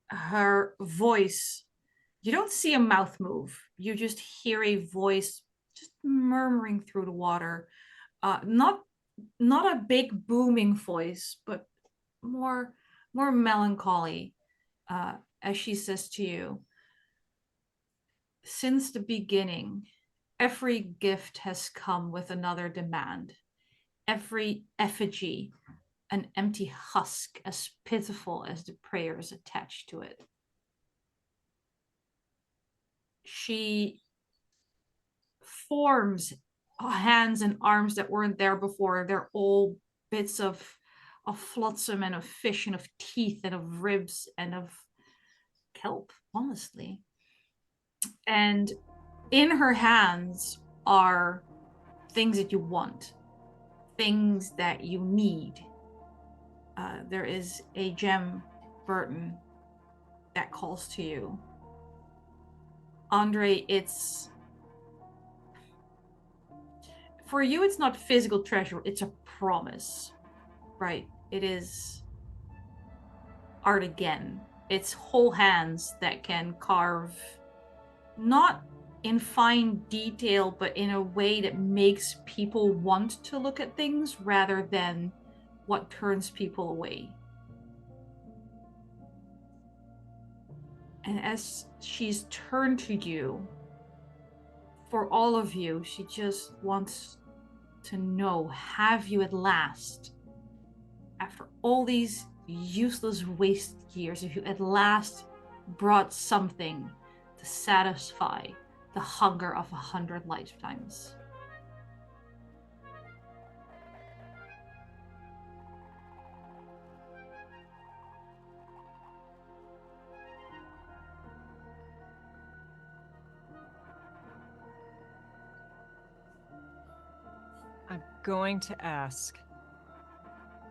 Her voice, you don't see a mouth move. You just hear a voice just murmuring through the water. Not a big booming voice, but more melancholy, as she says to you, since the beginning, every gift has come with another demand. Every effigy, an empty husk as pitiful as the prayers attached to it. She forms hands and arms that weren't there before. They're all bits of flotsam and of fish and of teeth and of ribs and of kelp, honestly. And in her hands are things that you want, things that you need. There is a gem, Burton, that calls to you. Andre, for you, it's not physical treasure, it's a promise, right? It is art again. It's whole hands that can carve, not in fine detail, but in a way that makes people want to look at things rather than what turns people away. And as she's turned to you, for all of you, she just wants to know, have you at last, after all these useless waste years, have you at last brought something to satisfy the hunger of 100 lifetimes? I'm going to ask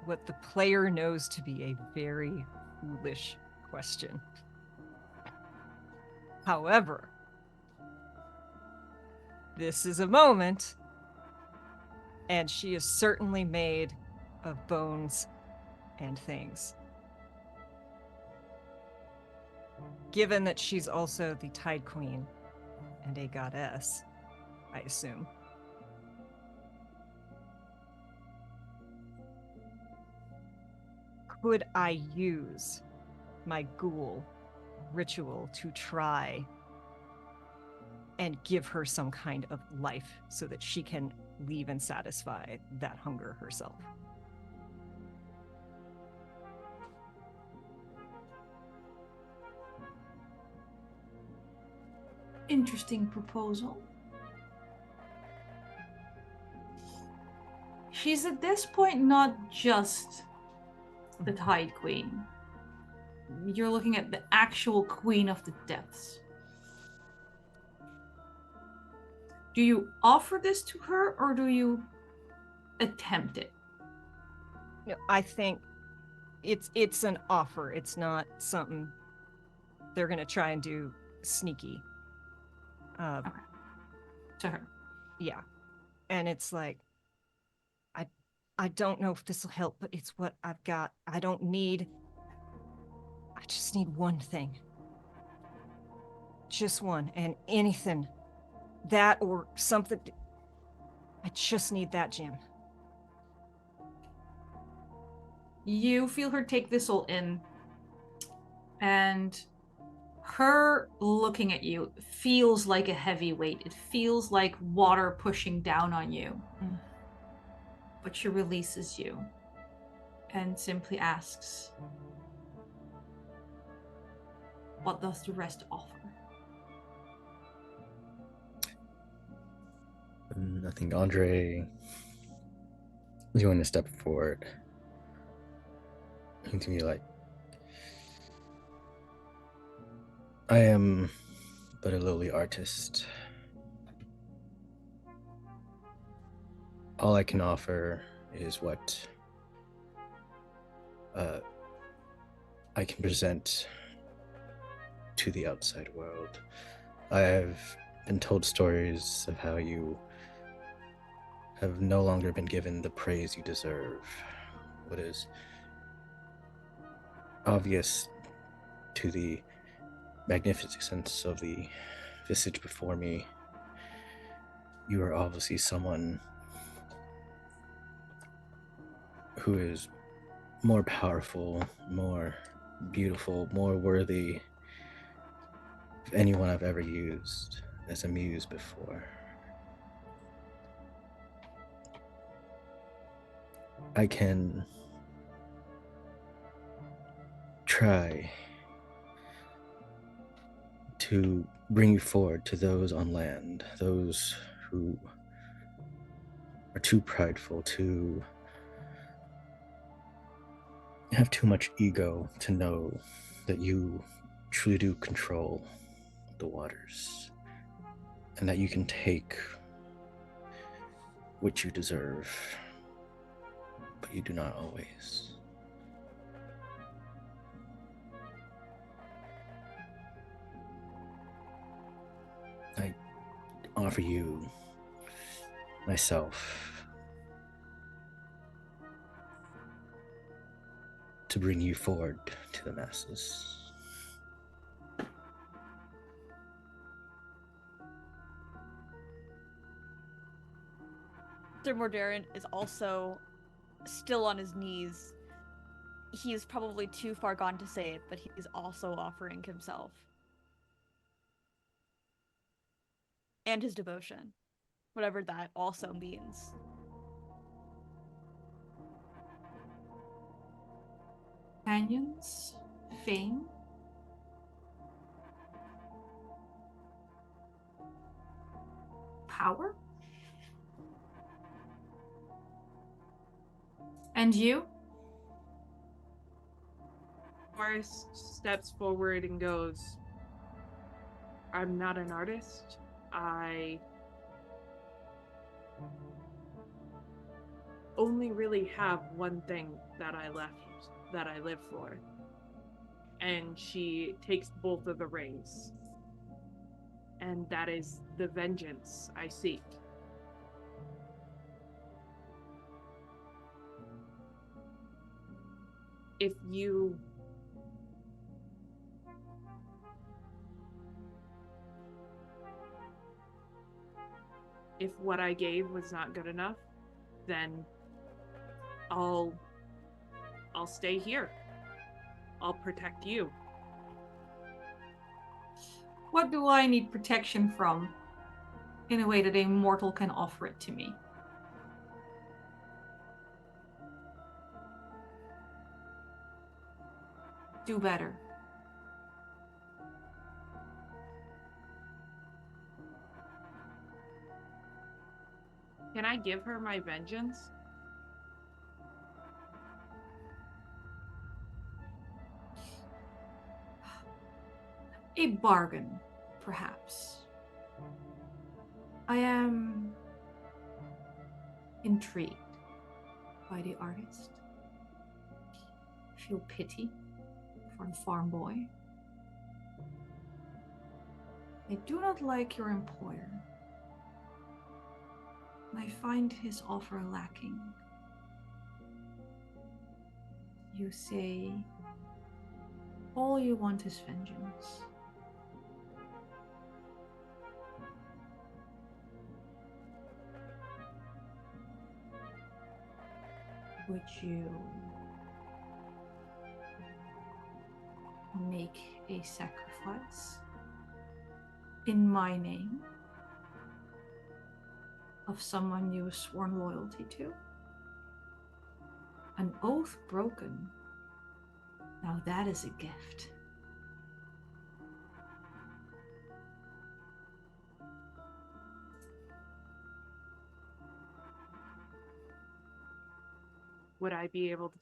what the player knows to be a very foolish question. However, this is a moment, and she is certainly made of bones and things. Given that she's also the Tide Queen and a goddess, I assume. Could I use my ghoul ritual to try and give her some kind of life so that she can leave and satisfy that hunger herself? Interesting proposal. She's at this point not just the Tide Queen. You're looking at the actual Queen of the Depths. Do you offer this to her or do you attempt it? No, I think it's an offer. It's not something they're gonna try and do sneaky. Okay. To her. Yeah. And it's like, I don't know if this will help, but it's what I've got. I just need one thing. Just one, and anything. That or something. I just need that gem. You feel her take this all in, and her looking at you feels like a heavy weight. It feels like water pushing down on you. But she releases you and simply asks, what does the rest offer? I think Andre is going to step forward. He's going to be like, I am but a lowly artist. All I can offer is what I can present to the outside world. I have been told stories of how you have no longer been given the praise you deserve. What is obvious to the magnificence of the visage before me, you are obviously someone who is more powerful, more beautiful, more worthy of anyone I've ever used as a muse before. I can try to bring you forward to those on land, those who are too prideful, to have too much ego to know that you truly do control the waters. and that you can take what you deserve, but you do not always. I offer you myself to bring you forward to the masses. Sir Mordarin is also still on his knees. He is probably too far gone to say it, but he's also offering himself. And his devotion. Whatever that also means. Companions, fame, power. And you? Forrest steps forward and goes, I'm not an artist. I only really have one thing that I live for. And she takes both of the rings. And that is the vengeance I seek. If what I gave was not good enough, then I'll stay here. I'll protect you. What do I need protection from in a way that a mortal can offer it to me? Do better. Can I give her my vengeance? A bargain, perhaps. I am intrigued by the artist. Feel pity for the farm boy. I do not like your employer. I find his offer lacking. You say all you want is vengeance. Would you make a sacrifice in my name of someone you have sworn loyalty to? An oath broken. Now that is a gift. Would I be able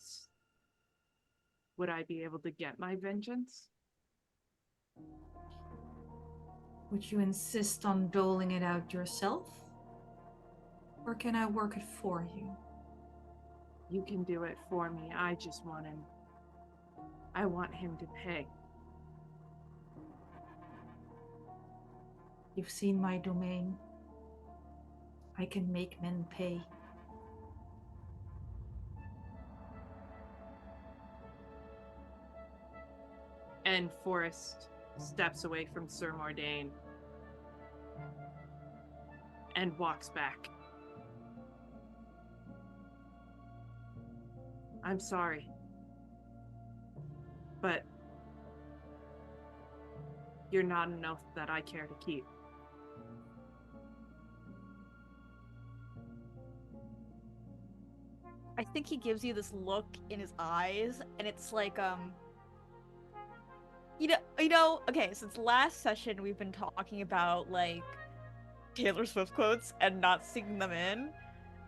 to get my vengeance? Would you insist on doling it out yourself? Or can I work it for you? You can do it for me. I want him to pay. You've seen my domain. I can make men pay. And Forrest steps away from Sir Mordain and walks back. I'm sorry, but you're not an oath that I care to keep. I think he gives you this look in his eyes, and it's like, okay, since last session we've been talking about, like, Taylor Swift quotes and not singing them in,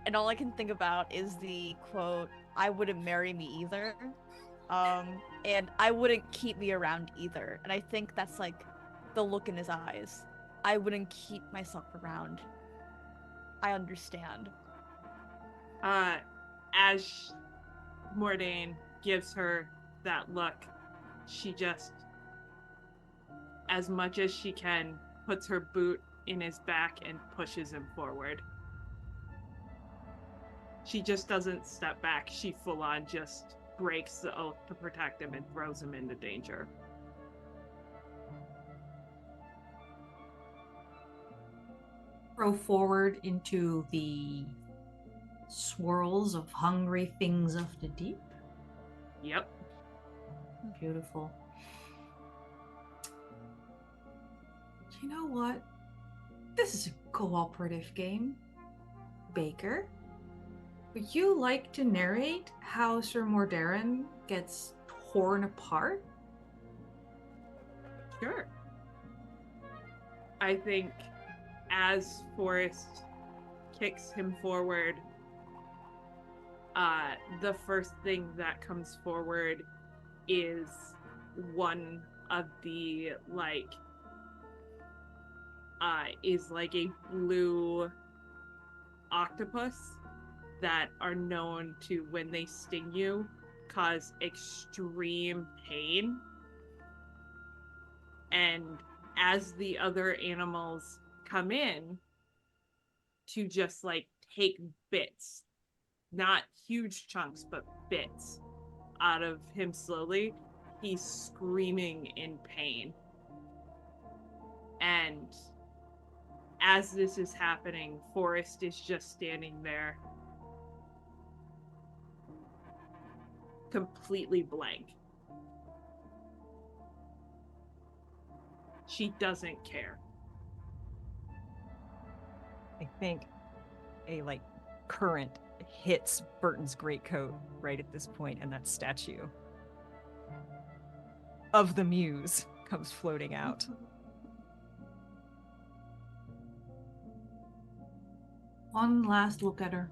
and all I can think about is the quote, I wouldn't marry me either, and I wouldn't keep me around either, and I think that's, like, the look in his eyes. I wouldn't keep myself around. I understand. As Mordain gives her that look, she just, as much as she can, puts her boot in his back and pushes him forward. She just doesn't step back. She full on just breaks the oath to protect him and throws him into danger. Throw forward into the swirls of hungry things of the deep. Yep. Beautiful. You know what? This is a cooperative game. Baker, would you like to narrate how Sir Mordarin gets torn apart? Sure. I think as Forrest kicks him forward, the first thing that comes forward is one of the is like a blue octopus that are known to, when they sting you, cause extreme pain. And as the other animals come in to just take bits, not huge chunks, but bits out of him slowly, he's screaming in pain. And as this is happening, Forrest is just standing there, completely blank. She doesn't care. I think a current hits Burton's greatcoat right at this point, and that statue of the muse comes floating out. One last look at her.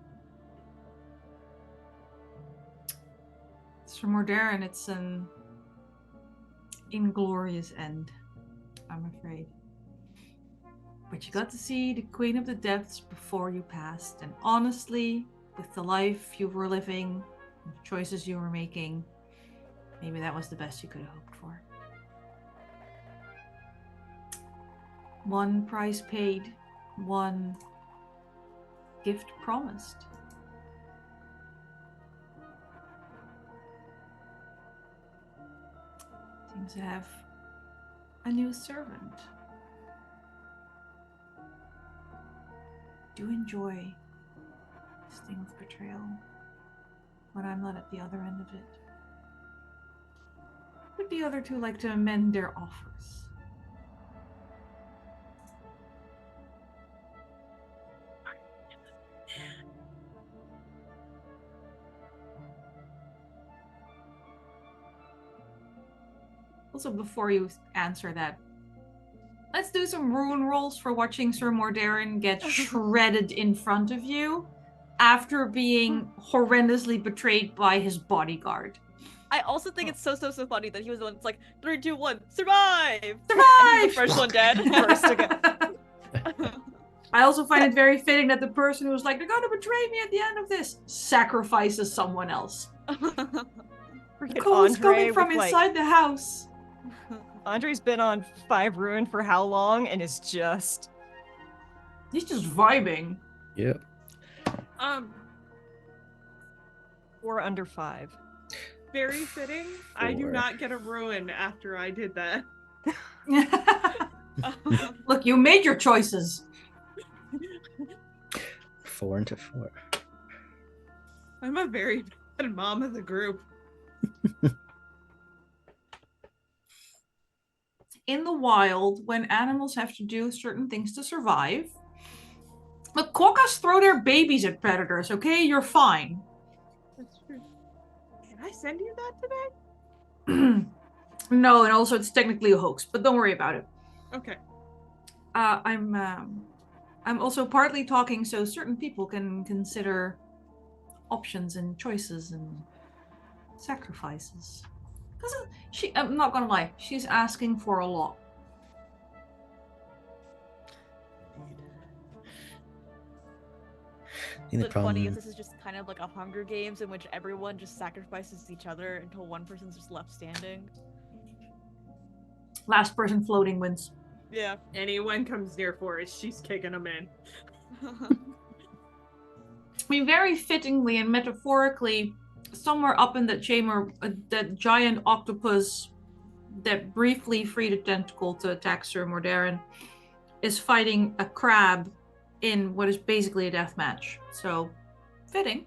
Sir Mordarin, it's an inglorious end, I'm afraid. But you got to see the Queen of the Depths before you passed, and honestly, with the life you were living, and the choices you were making, maybe that was the best you could have hoped for. One price paid, one gift promised. Seems to have a new servant. Do enjoy the sting of betrayal when I'm not at the other end of it. Would the other two like to amend their offers? Also, before you answer that, let's do some rune rolls for watching Sir Mordarin get shredded in front of you after being horrendously betrayed by his bodyguard. I also think it's so funny that he was the one that's like, 3, 2, 1, survive! Survive! And he's the first one dead. First to go. I also find it very fitting that the person who's like, they're going to betray me at the end of this, sacrifices someone else. Freaking Cole's Andre coming from with, inside the house. Andre's been on 5 rune for how long and is just... He's just vibing. Yep. 4 under 5. Very fitting. I do 4. not get a ruin after I did that. Look, you made your choices. 4 into 4. I'm a very bad mom of the group. In the wild, when animals have to do certain things to survive, the quokkas throw their babies at predators, okay? You're fine. That's true. Can I send you that today? No, and also it's technically a hoax, but don't worry about it. Okay. I'm also partly talking so certain people can consider options and choices and sacrifices. Because I'm not gonna lie, she's asking for a lot. The only What's funny is problem, this is just kind of like a Hunger Games in which everyone just sacrifices each other until one person's just left standing. Last person floating wins. Yeah. Anyone comes near Forrest, she's kicking them in. I mean, very fittingly and metaphorically, somewhere up in that chamber, that giant octopus that briefly freed a tentacle to attack Sir Mordarin is fighting a crab in what is basically a death match. So, fitting.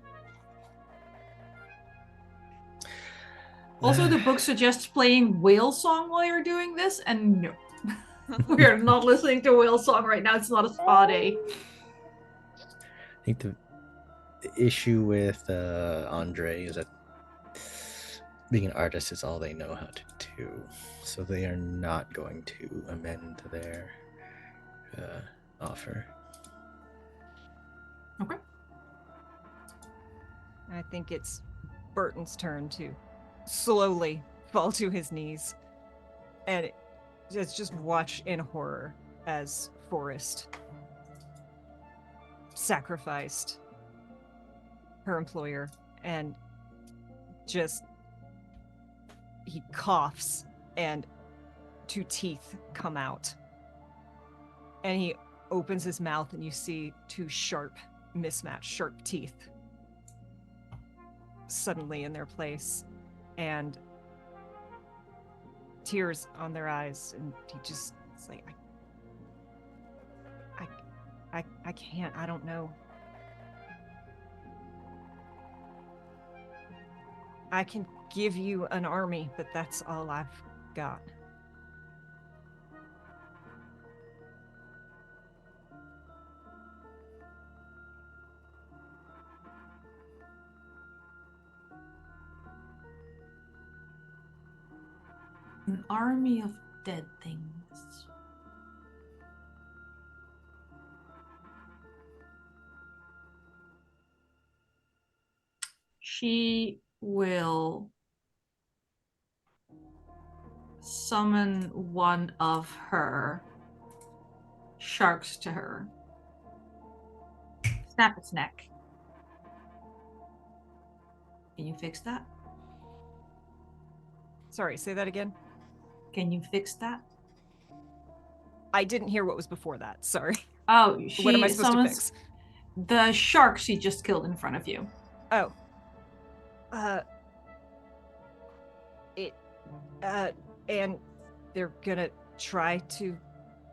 Also, the book suggests playing whale song while you're doing this, and no. We are not listening to whale song right now. It's not a spa day. I think the issue with Andre is that being an artist is all they know how to do, so they are not going to amend their offer. Okay. I think it's Burton's turn to slowly fall to his knees and just watch in horror as Forrest sacrificed her employer, and just he coughs and 2 teeth come out, and he opens his mouth and you see 2 mismatched sharp teeth suddenly in their place, and tears on their eyes, and he just, it's like, I can't, I don't know. I can give you an army, but that's all I've got. An army of dead things. She will summon one of her sharks to her. Snap its neck. Can you fix that? Sorry, say that again. Can you fix that? I didn't hear what was before that. Sorry. Oh, What am I she supposed to summons fix? the shark she just killed in front of you. Oh. And they're gonna try to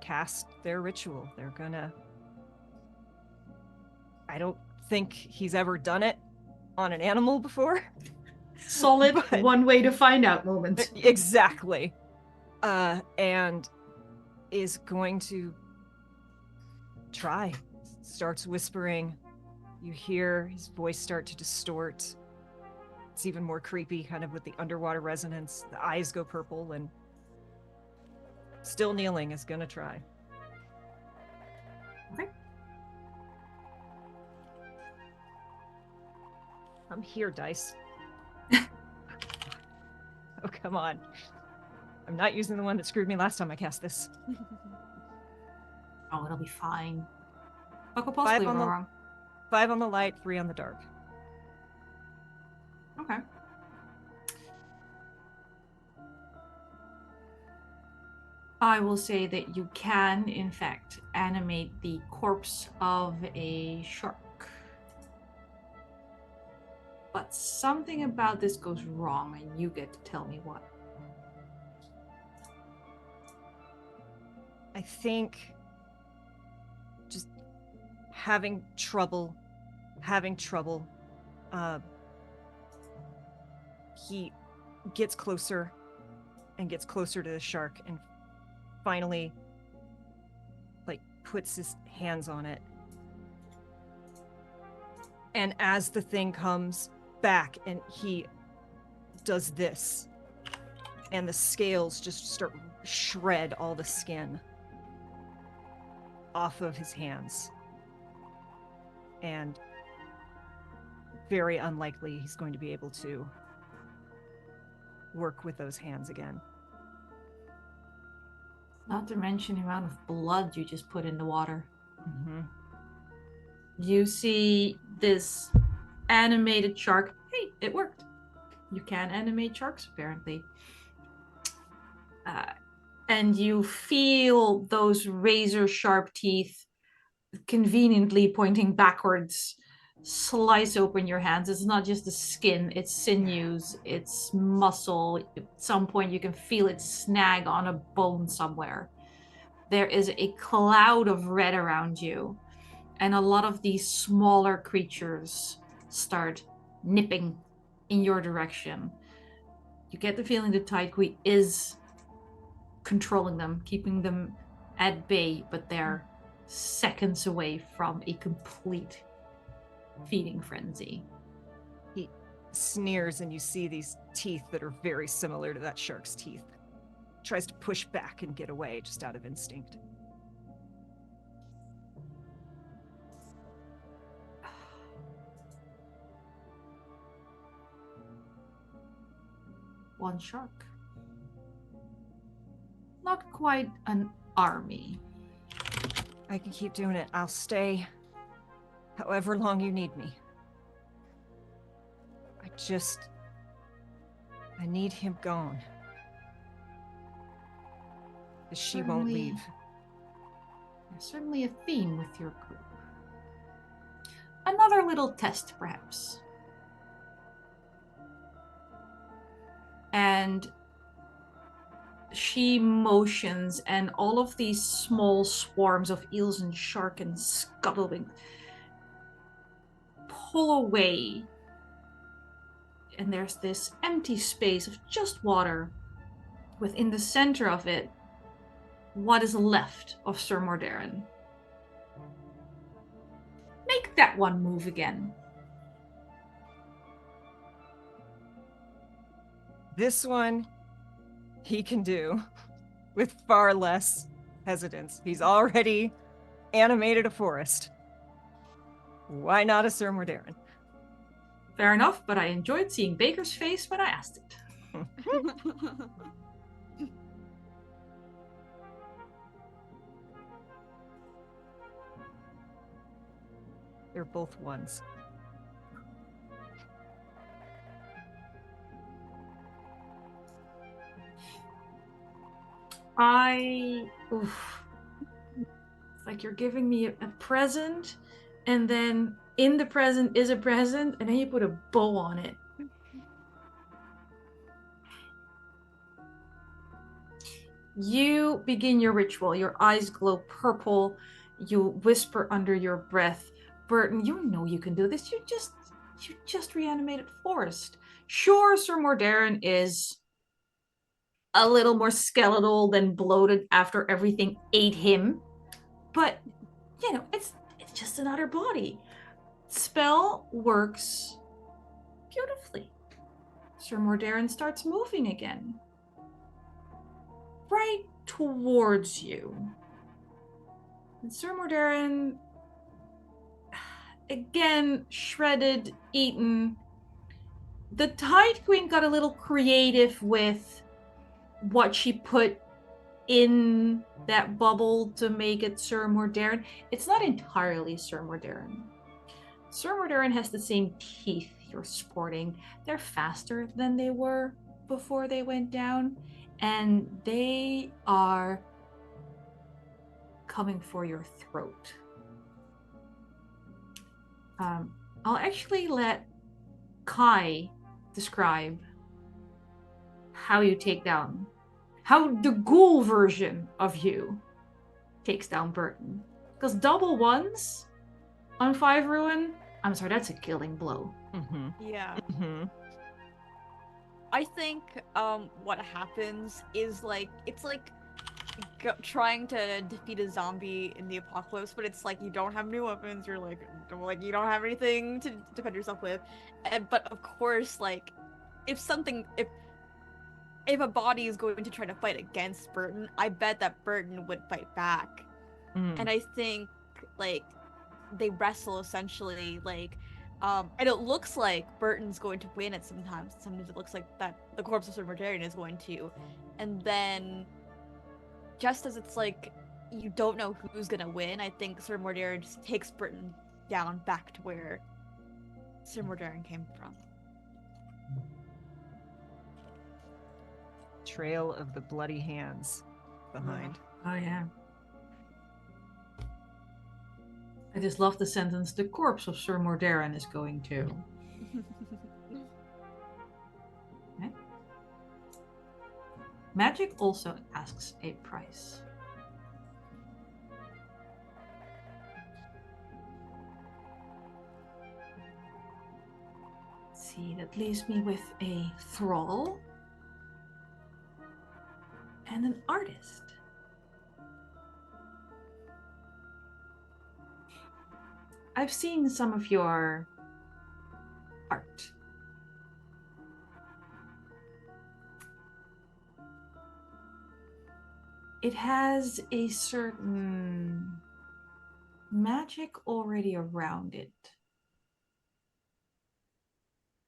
cast their ritual. They're gonna... I don't think he's ever done it on an animal before. Solid But- one way to find out moment. Exactly. And is going to try. Starts whispering. You hear his voice start to distort. It's even more creepy, kind of with the underwater resonance. The eyes go purple, and still kneeling is gonna try. Okay. I'm here, dice. Oh, come on. I'm not using the one that screwed me last time I cast this. Oh, it'll be fine. What could 5 possibly on go the- wrong? 5 on the light, 3 on the dark. Okay. I will say that you can, in fact, animate the corpse of a shark. But something about this goes wrong, and you get to tell me what. I think just having trouble. He gets closer and gets closer to the shark, and finally, like, puts his hands on it. And as the thing comes back, and he does this, and the scales just start shred all the skin off of his hands. And very unlikely he's going to be able to work with those hands again. Not to mention the amount of blood you just put in the water. Mm-hmm. You see this animated shark. Hey, it worked. You can animate sharks, apparently. And you feel those razor-sharp teeth conveniently pointing backwards slice open your hands. It's not just the skin, it's sinews, it's muscle. At some point, you can feel it snag on a bone somewhere. There is a cloud of red around you, and a lot of these smaller creatures start nipping in your direction. You get the feeling that Taikui is controlling them, keeping them at bay, but they're seconds away from a complete feeding frenzy. He sneers, and you see these teeth that are very similar to that shark's teeth. Tries to push back and get away just out of instinct. One shark. Not quite an army. I can keep doing it. I'll stay however long you need me. I need him gone. She won't leave. There's certainly a theme with your group. Another little test, perhaps. And she motions, and all of these small swarms of eels and shark and scuttlewing pull away. And there's this empty space of just water. Within the center of it, what is left of Sir Mordarin. Make that one move again. This one, he can do with far less hesitance. He's already animated a forest. Why not a Sir Mordarin? Fair enough, but I enjoyed seeing Baker's face when I asked it. They're both ones. It's like you're giving me a present, and then in the present is a present, and then you put a bow on it. You begin your ritual. Your eyes glow purple. You whisper under your breath, Burton, you know you can do this. You just reanimated Forrest. Sure, Sir Mordarin is a little more skeletal than bloated after everything ate him, but you know, it's just another body. Spell works beautifully. Sir Mordarin starts moving again. Right towards you. And Sir Mordarin, again, shredded, eaten. The Tide Queen got a little creative with what she put in that bubble to make it Sir Mordarin. It's not entirely Sir Mordarin. Sir Mordarin has the same teeth you're sporting. They're faster than they were before they went down, and they are coming for your throat. I'll actually let Kai describe how you take down, how the ghoul version of you takes down Burton. Because double ones on 5 ruin, I'm sorry, that's a killing blow. Mm-hmm. Yeah. Mm-hmm. I think what happens is it's like trying to defeat a zombie in the apocalypse, but it's like you don't have new weapons. You're like you don't have anything to defend yourself with, but of course, like if a body is going to try to fight against Burton, I bet that Burton would fight back. And I think like they wrestle essentially, and it looks like Burton's going to win at sometimes it looks like that the corpse of Sir Mordarin is going to, and then just as it's like you don't know who's gonna win, I think Sir Mordarin just takes Burton down back to where Sir Mordarin came from. Trail of the bloody hands behind. Oh yeah. I just love the sentence, the corpse of Sir Mordarin is going to. Okay. Magic also asks a price. Let's see, that leaves me with a thrall and an artist. I've seen some of your art. It has a certain magic already around it.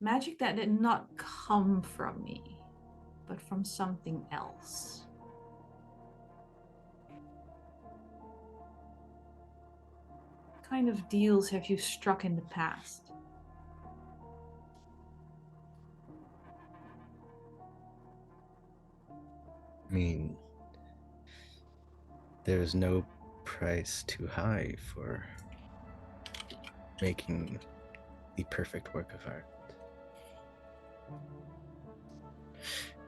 Magic that did not come from me, but from something else. What kind of deals have you struck in the past? I mean, there's no price too high for making the perfect work of art.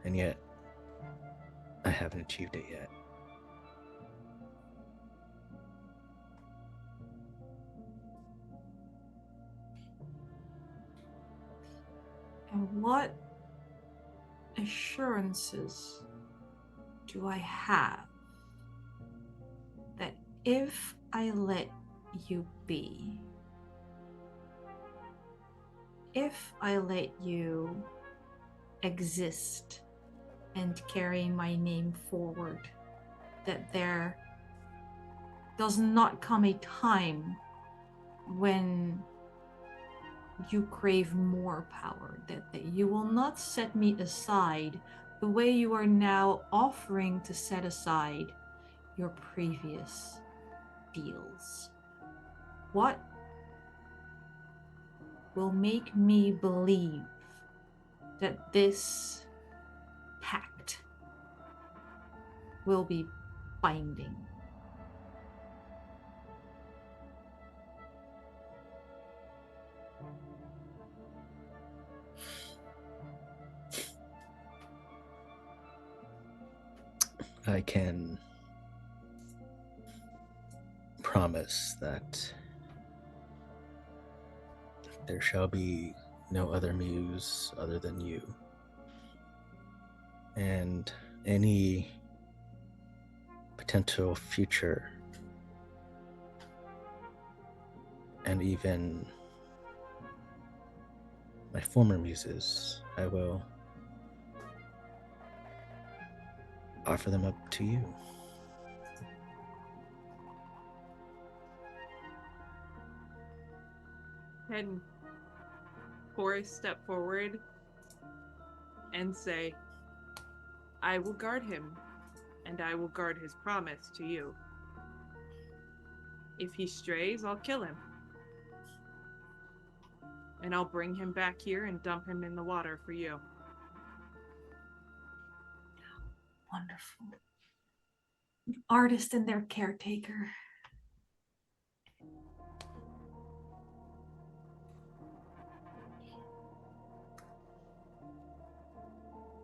And yet, I haven't achieved it yet. And what assurances do I have that if I let you be, if I let you exist and carry my name forward, that there does not come a time when you crave more power, that you will not set me aside the way you are now offering to set aside your previous deals. What will make me believe that this pact will be binding? I can promise that there shall be no other muse other than you. And any potential future and even my former muses, I will offer them up to you. Can Forrest step forward and say, I will guard him, and I will guard his promise to you. If he strays, I'll kill him. And I'll bring him back here and dump him in the water for you. Wonderful. An artist and their caretaker.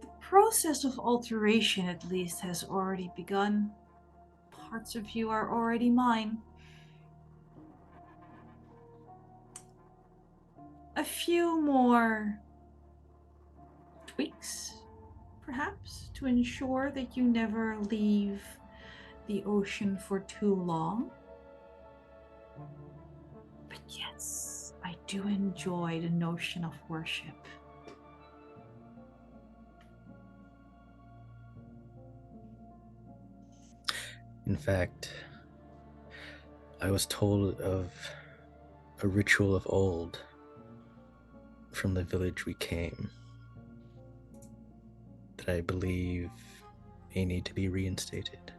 The process of alteration, at least, has already begun. Parts of you are already mine. A few more tweaks, perhaps, to ensure that you never leave the ocean for too long. But yes, I do enjoy the notion of worship. In fact, I was told of a ritual of old from the village we came that I believe may need to be reinstated.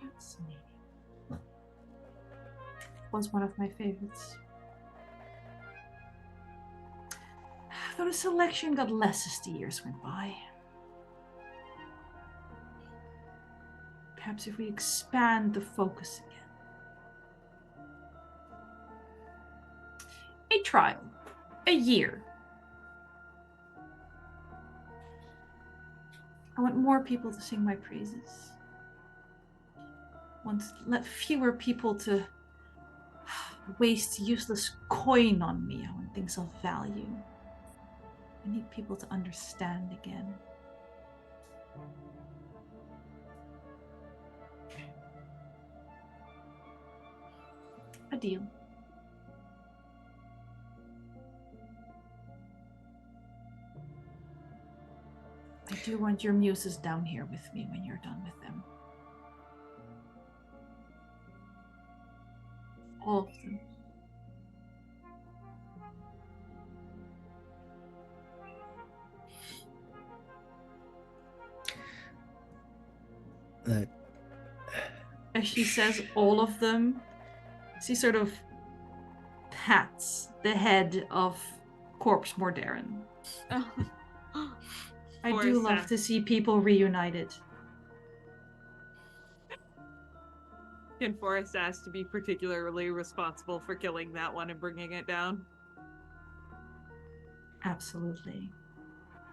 Fascinating. Was one of my favorites. Though the selection got less as the years went by. Perhaps if we expand the focus again. A trial. A year. I want more people to sing my praises. I want to let fewer people to waste useless coin on me. I want things of value. I need people to understand again. A deal. I do want your muses down here with me when you're done with them. All of them. As she says all of them, she sort of pats the head of Corpse Mordarin. I do love to see people reunited. Can Forrest ask to be particularly responsible for killing that one and bringing it down? Absolutely.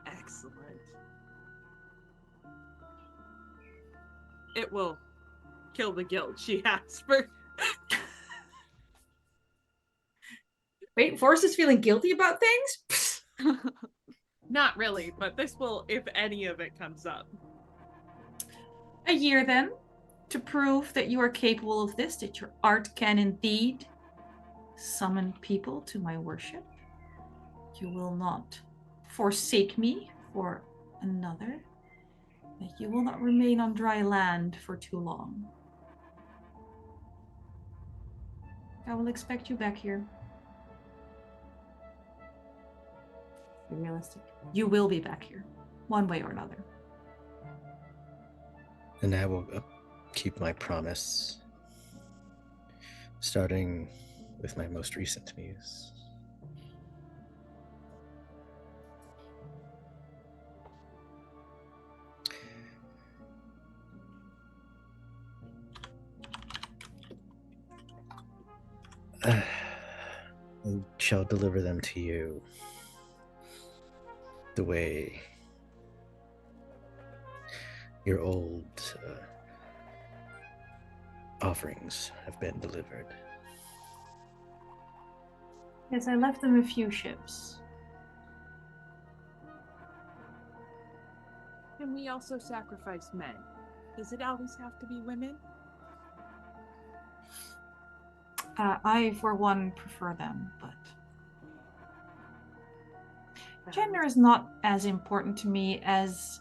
Excellent. It will kill the guilt she has for. Wait, Forrest is feeling guilty about things? Not really, but this will, if any of it comes up. A year then, to prove that you are capable of this, that your art can indeed summon people to my worship. You will not forsake me for another, that you will not remain on dry land for too long. I will expect you back here. Be realistic. You will be back here, one way or another. And I will keep my promise, starting with my most recent muse. I shall deliver them to you the way your old offerings have been delivered. Yes, I left them a few ships. Can we also sacrifice men? Does it always have to be women? I, for one, prefer them, but gender is not as important to me as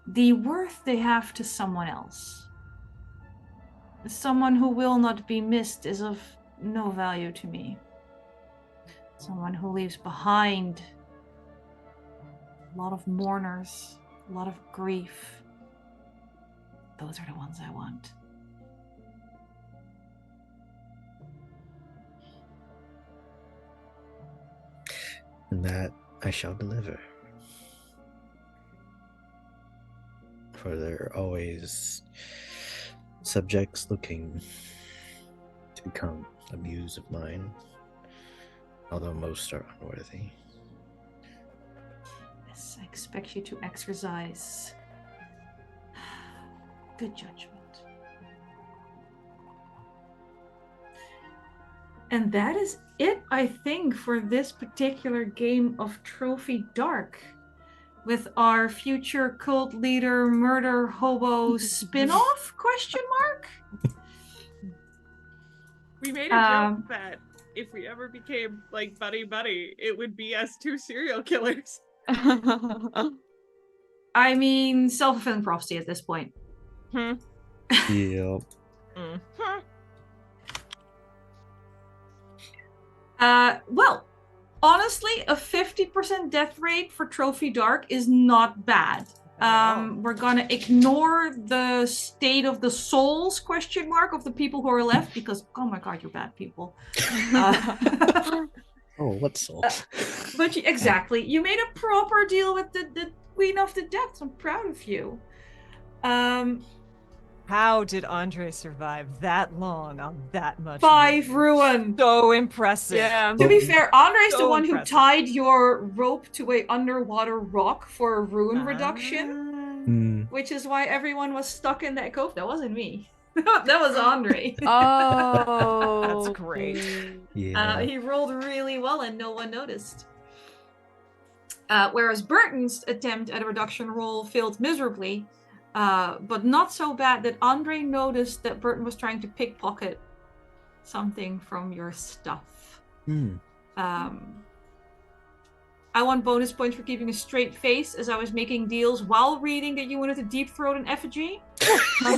the worth they have to someone else. Someone who will not be missed is of no value to me. Someone who leaves behind a lot of mourners, a lot of grief. Those are the ones I want. And that I shall deliver. For there are always subjects looking to become a muse of mine, although most are unworthy. Yes, I expect you to exercise good judgment. And that is it, I think, for this particular game of Trophy Dark. With our future cult leader murder hobo spin-off, question mark? We made a joke that if we ever became like buddy, it would be as two serial killers. I mean, self-fulfilling prophecy at this point. Yep. Well, honestly, a 50% death rate for Trophy Dark is not bad. We're gonna ignore the state of the souls question mark of the people who are left because, oh my god, you're bad people. Oh, what soul? But exactly, you made a proper deal with the Queen of the Depths. I'm proud of you. How did Andre survive that long on that much? 5 ruin? ruin. So impressive. Yeah. To be fair, Andre's So the one impressive. who tied your rope to a underwater rock for a ruin reduction, which is why everyone was stuck in that cove. That wasn't me. That was Andre. Oh, That's great. Yeah. He rolled really well and no one noticed. Whereas Burton's attempt at a reduction roll failed miserably, but not so bad that Andre noticed that Burton was trying to pickpocket something from your stuff. I want bonus points for keeping a straight face as I was making deals while reading that you wanted to deep throat an effigy. Look,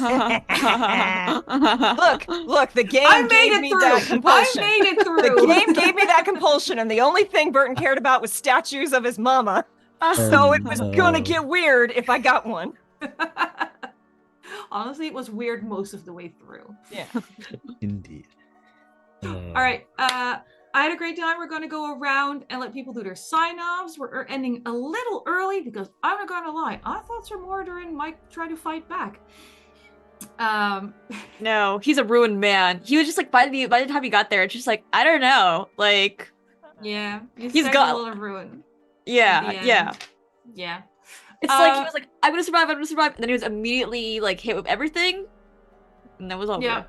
the game gave me that compulsion. I made it through. The game gave me that compulsion, and the only thing Burton cared about was statues of his mama. So it was gonna get weird if I got one. Honestly, it was weird most of the way through. Yeah. Indeed. All right. I had a great time. We're going to go around and let people do their sign-offs. We're ending a little early because I'm not going to lie. I thought Sir Mordarin might try to fight back. No, he's a ruined man. He was just like, by the time he got there, it's just like, I don't know. Like, yeah, he's got a lot of ruin. Yeah. It's like he was like, I'm gonna survive. And then he was immediately like hit with everything. And that was over. Yeah.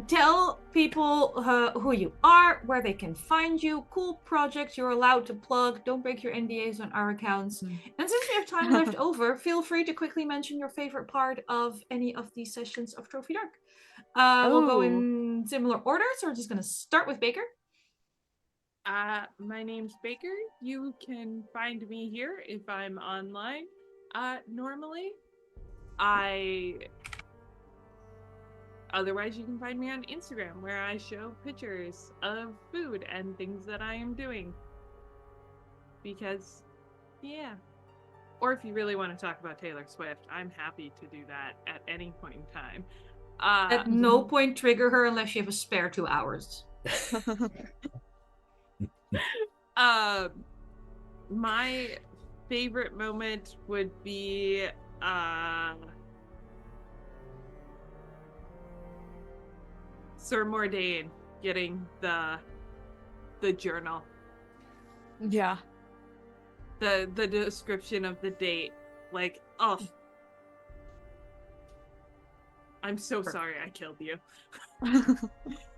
Tell people who you are, where they can find you, cool projects you're allowed to plug. Don't break your NDAs on our accounts. And since we have time left over, feel free to quickly mention your favorite part of any of these sessions of Trophy Dark. We'll go in similar order, so we're just going to start with Baker. My name's Baker. You can find me here if I'm online. Normally, Otherwise, you can find me on Instagram, where I show pictures of food and things that I am doing. Because, yeah. Or if you really want to talk about Taylor Swift, I'm happy to do that at any point in time. At no point trigger her unless you have a spare 2 hours. My favorite moment would be, Sir Mordarin getting the journal. Yeah. The description of the date. Like, oh. I'm so sorry I killed you.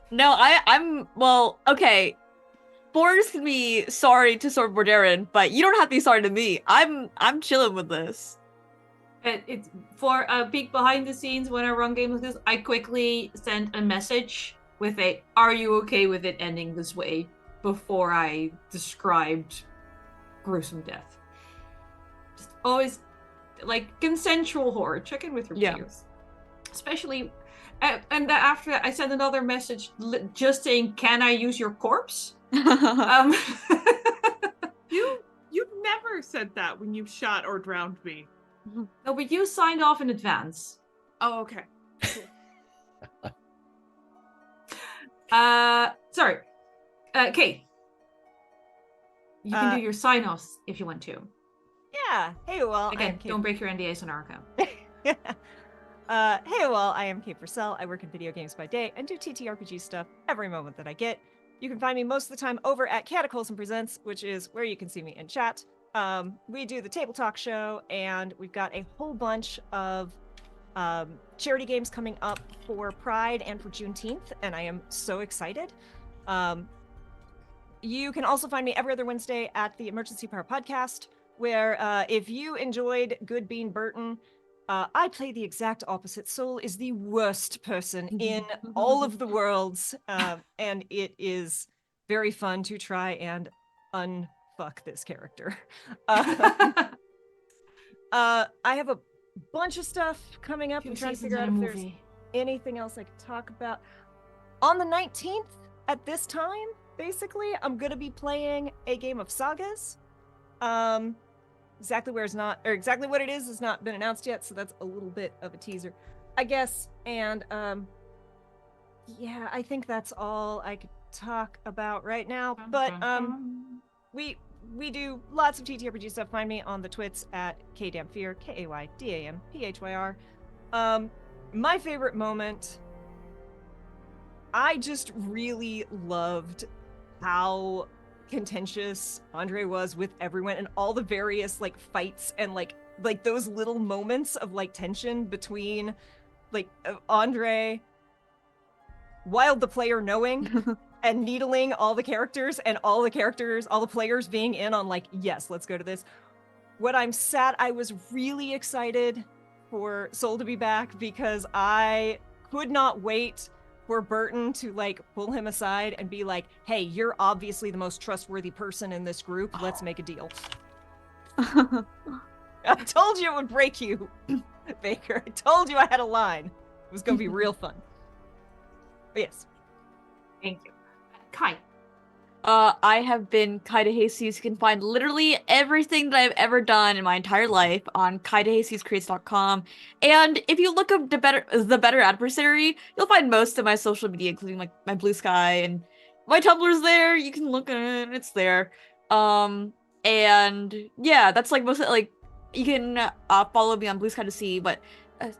No, I'm well, okay. Boris can be sorry to Sir Mordarin, but you don't have to be sorry to me. I'm chilling with this. It's for a peek behind the scenes when I run games like this, I quickly sent a message with a "Are you okay with it ending this way?" before I described gruesome death. Just always like consensual horror. Check in with your peers, especially. And after that, I sent another message just saying, "Can I use your corpse?" You've never said that when you've shot or drowned me. No, but you signed off in advance. Oh, okay. Sorry. Kate. You can do your sign-offs if you want to. Yeah. Hey, well, again, don't break your NDAs on our account. Hey, well, I am Kate Purcell. I work in video games by day and do TTRPG stuff every moment that I get. You can find me most of the time over at Cataclysm Presents, which is where you can see me in chat. We do the Table Talk show, and we've got a whole bunch of charity games coming up for Pride and for Juneteenth, and I am so excited. You can also find me every other Wednesday at the Emergency Power Podcast, where if you enjoyed Good Bean Burton, I play the exact opposite. Soul is the worst person in all of the worlds, and it is very fun to try and unfuck this character. I have a bunch of stuff coming up. I'm trying to figure out if there's anything else I could talk about. On the 19th, at this time, basically, I'm going to be playing a game of Sagas. exactly where it's not, or exactly what it is has not been announced yet, so that's a little bit of a teaser, I guess. And yeah, I think that's all I could talk about right now. But we do lots of TTRPG stuff. Find me on the twits at KDamnPhyr, KAYDAMPHYR. My favorite moment, I just really loved how contentious Andre was with everyone and all the various like fights and like those little moments of like tension between like Andre, Wild the player knowing and needling all the characters and all the players being in on like, yes, let's go to this. When I'm sad, I was really excited for Soul to be back because I could not wait for Burton to like pull him aside and be like, hey, you're obviously the most trustworthy person in this group. Let's make a deal. I told you it would break you, Baker. I told you I had a line. It was going to be real fun. But yes. Thank you. Kai. I have been Kaida Jesus. You can find literally everything that I've ever done in my entire life on KaidaJesusCreates.com. And if you look up the Better Adversary, you'll find most of my social media, including like my Blue Sky and my Tumblr's there. You can look at it; it's there. And yeah, that's like most of, like you can follow me on Blue Sky to see what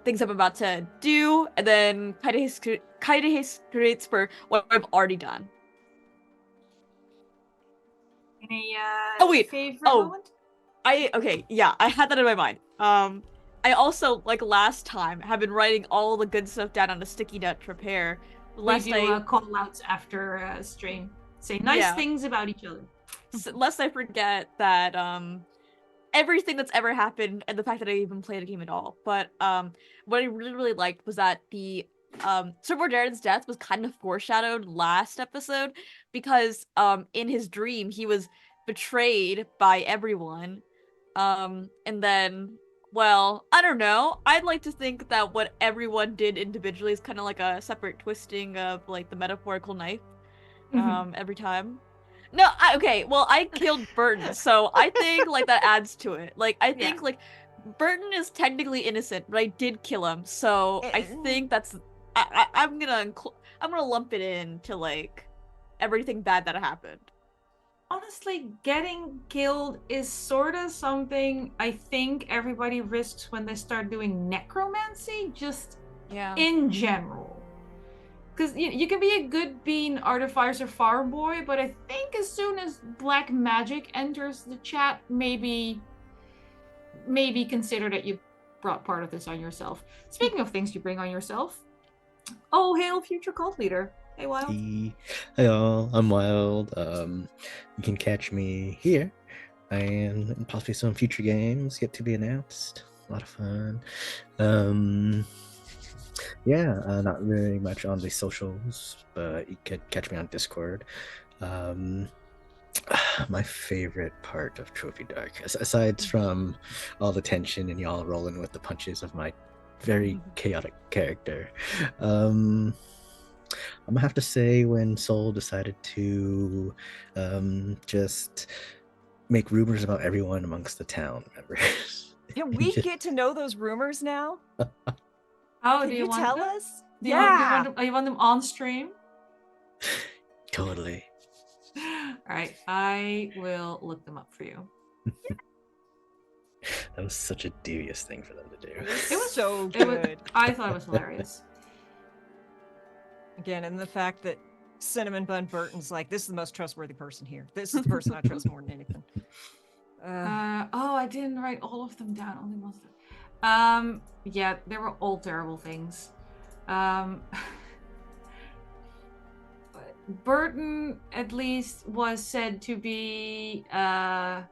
things I'm about to do, and then Kaida Jesus Creates for what I've already done. Any favorite Oh, moment? I had that in my mind. I also, like last time, have been writing all the good stuff down on a sticky note to prepare. We do call outs after stream. Say nice things about each other. Lest I forget that everything that's ever happened and the fact that I even played a game at all. But what I really, really liked was that the Sir Mordarin's death was kind of foreshadowed last episode because in his dream he was betrayed by everyone. And then, well, I don't know. I'd like to think that what everyone did individually is kind of like a separate twisting of like the metaphorical knife every time. No, I killed Burton, so I think like that adds to it. Like I think like Burton is technically innocent, but I did kill him, so I think that's I'm gonna lump it in to like everything bad that happened. Honestly, getting killed is sort of something I think everybody risks when they start doing necromancy, just in general. Because you can be a good bean artificer farm boy, but I think as soon as black magic enters the chat, maybe consider that you brought part of this on yourself. Speaking of things you bring on yourself, oh hail future cult leader. Hey Wild. Hey all, I'm Wild. You can catch me here and possibly some future games yet to be announced. A lot of fun. Not really much on the socials, but you could catch me on Discord. My favorite part of Trophy Dark, aside from all the tension and y'all rolling with the punches of my very chaotic character, I'm gonna have to say when Soul decided to just make rumors about everyone amongst the town members. Can we get to know those rumors now? Oh, Can do you want tell them? us? Do you want them on stream? Totally. All right, I will look them up for you. That was such a devious thing for them to do. It was so good. I thought it was hilarious. Again, and the fact that Cinnamon Bun Burton's like, this is the most trustworthy person here. This is the person I trust more than anything. I didn't write all of them down. Only most of them. Yeah, they were all terrible things. Burton, at least, was said to be. God, I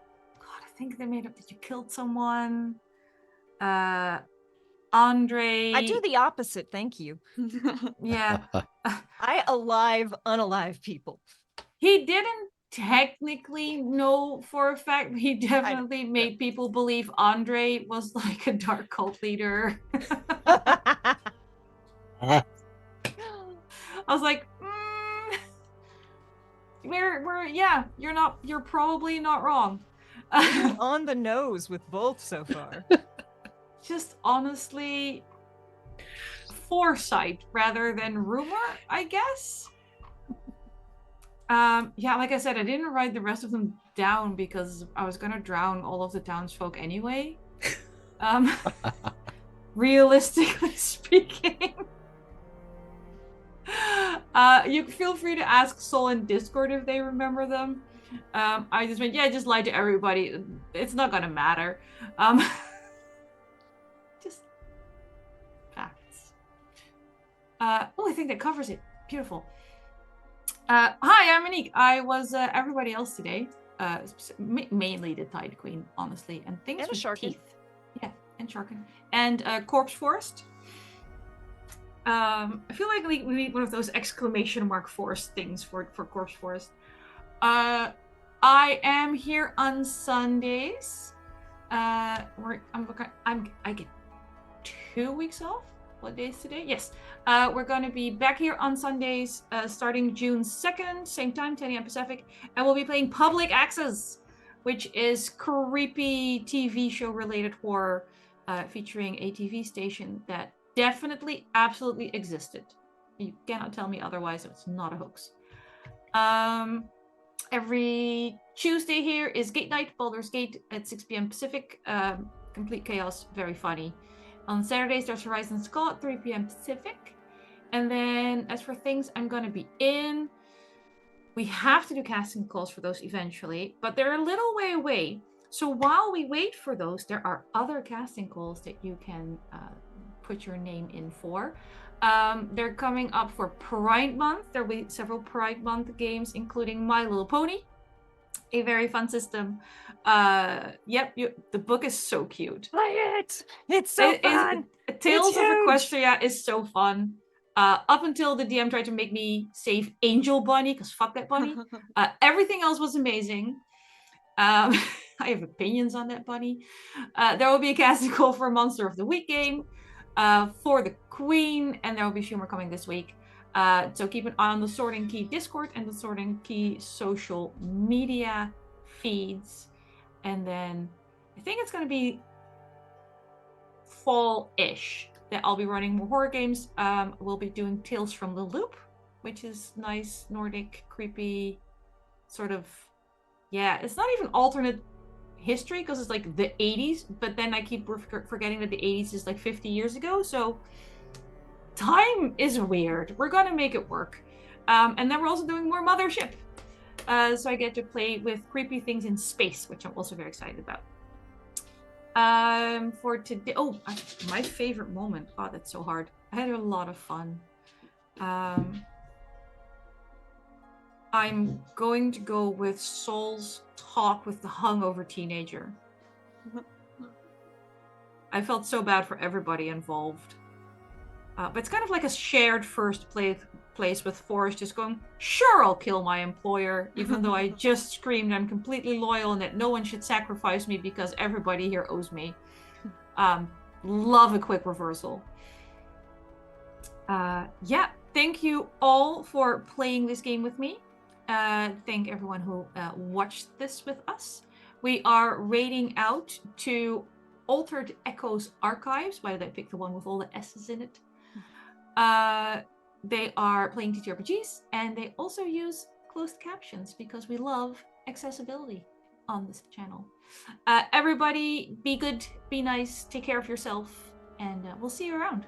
think they made up that you killed someone. Andre. I do the opposite, thank you. Yeah. I unalive people. He didn't technically know for a fact, but he definitely made people believe Andre was like a dark cult leader. I was like, you're probably not wrong. Pretty on the nose with both so far. Just honestly, foresight rather than rumor, I guess. Yeah, like I said, I didn't write the rest of them down because I was gonna drown all of the townsfolk anyway. Realistically speaking. You feel free to ask Soul in Discord if they remember them. I just went, yeah, just lie to everybody. It's not gonna matter. Just facts. Oh, I think that covers it. Beautiful. Hi, I'm Anniek. I was everybody else today. Mainly the Tide Queen, honestly, and things And a with Sharkin. teeth. Yeah, and Sharkin. And Corpse Forest. I feel like we need one of those exclamation mark forest things for Corpse Forest. I am here on Sundays. I get 2 weeks off. What day is today? Yes. We're going to be back here on Sundays starting June 2nd, same time, 10 a.m. Pacific. And we'll be playing Public Access, which is creepy TV show related horror featuring a TV station that definitely, absolutely existed. You cannot tell me otherwise. It's not a hoax. Every Tuesday here is Gate Night, Baldur's Gate at 6 p.m. Pacific. Complete chaos, very funny. On Saturdays, there's Horizon Skull at 3 p.m. Pacific. And then as for things I'm going to be in, we have to do casting calls for those eventually, but they're a little way away. So while we wait for those, there are other casting calls that you can put your name in for. They're coming up for Pride Month. There will be several Pride Month games, including My Little Pony, a very fun system. The book is so cute. Play it! It's so fun! Tales It's of huge! Equestria is so fun. Up until the DM tried to make me save Angel Bunny, because fuck that bunny. Everything else was amazing. I have opinions on that bunny. There will be a casting call for a Monster of the Week game for the Queen, and there will be a few more coming this week. So keep an eye on the Sorting Key Discord and the Sorting Key social media feeds. And then I think it's going to be fall-ish that I'll be running more horror games. We'll be doing Tales from the Loop, which is nice, Nordic, creepy, sort of, yeah, it's not even alternate history because it's like the 80s, but then I keep forgetting that the 80s is like 50 years ago, so time is weird. We're gonna make it work. And then we're also doing more Mothership. So I get to play with creepy things in space, which I'm also very excited about. For today, my favorite moment. Oh, that's so hard. I had a lot of fun. I'm going to go with Soul's talk with the hungover teenager. I felt so bad for everybody involved. But it's kind of like a shared first place with Forrest just going, sure, I'll kill my employer, even though I just screamed I'm completely loyal and that no one should sacrifice me because everybody here owes me. Love a quick reversal. Thank you all for playing this game with me. Thank everyone who watched this with us. We are raiding out to Altered Echoes Archives. Why did I pick the one with all the S's in it? They are playing TTRPGs, and they also use closed captions because we love accessibility on this channel. Everybody, be good, be nice, take care of yourself, and we'll see you around.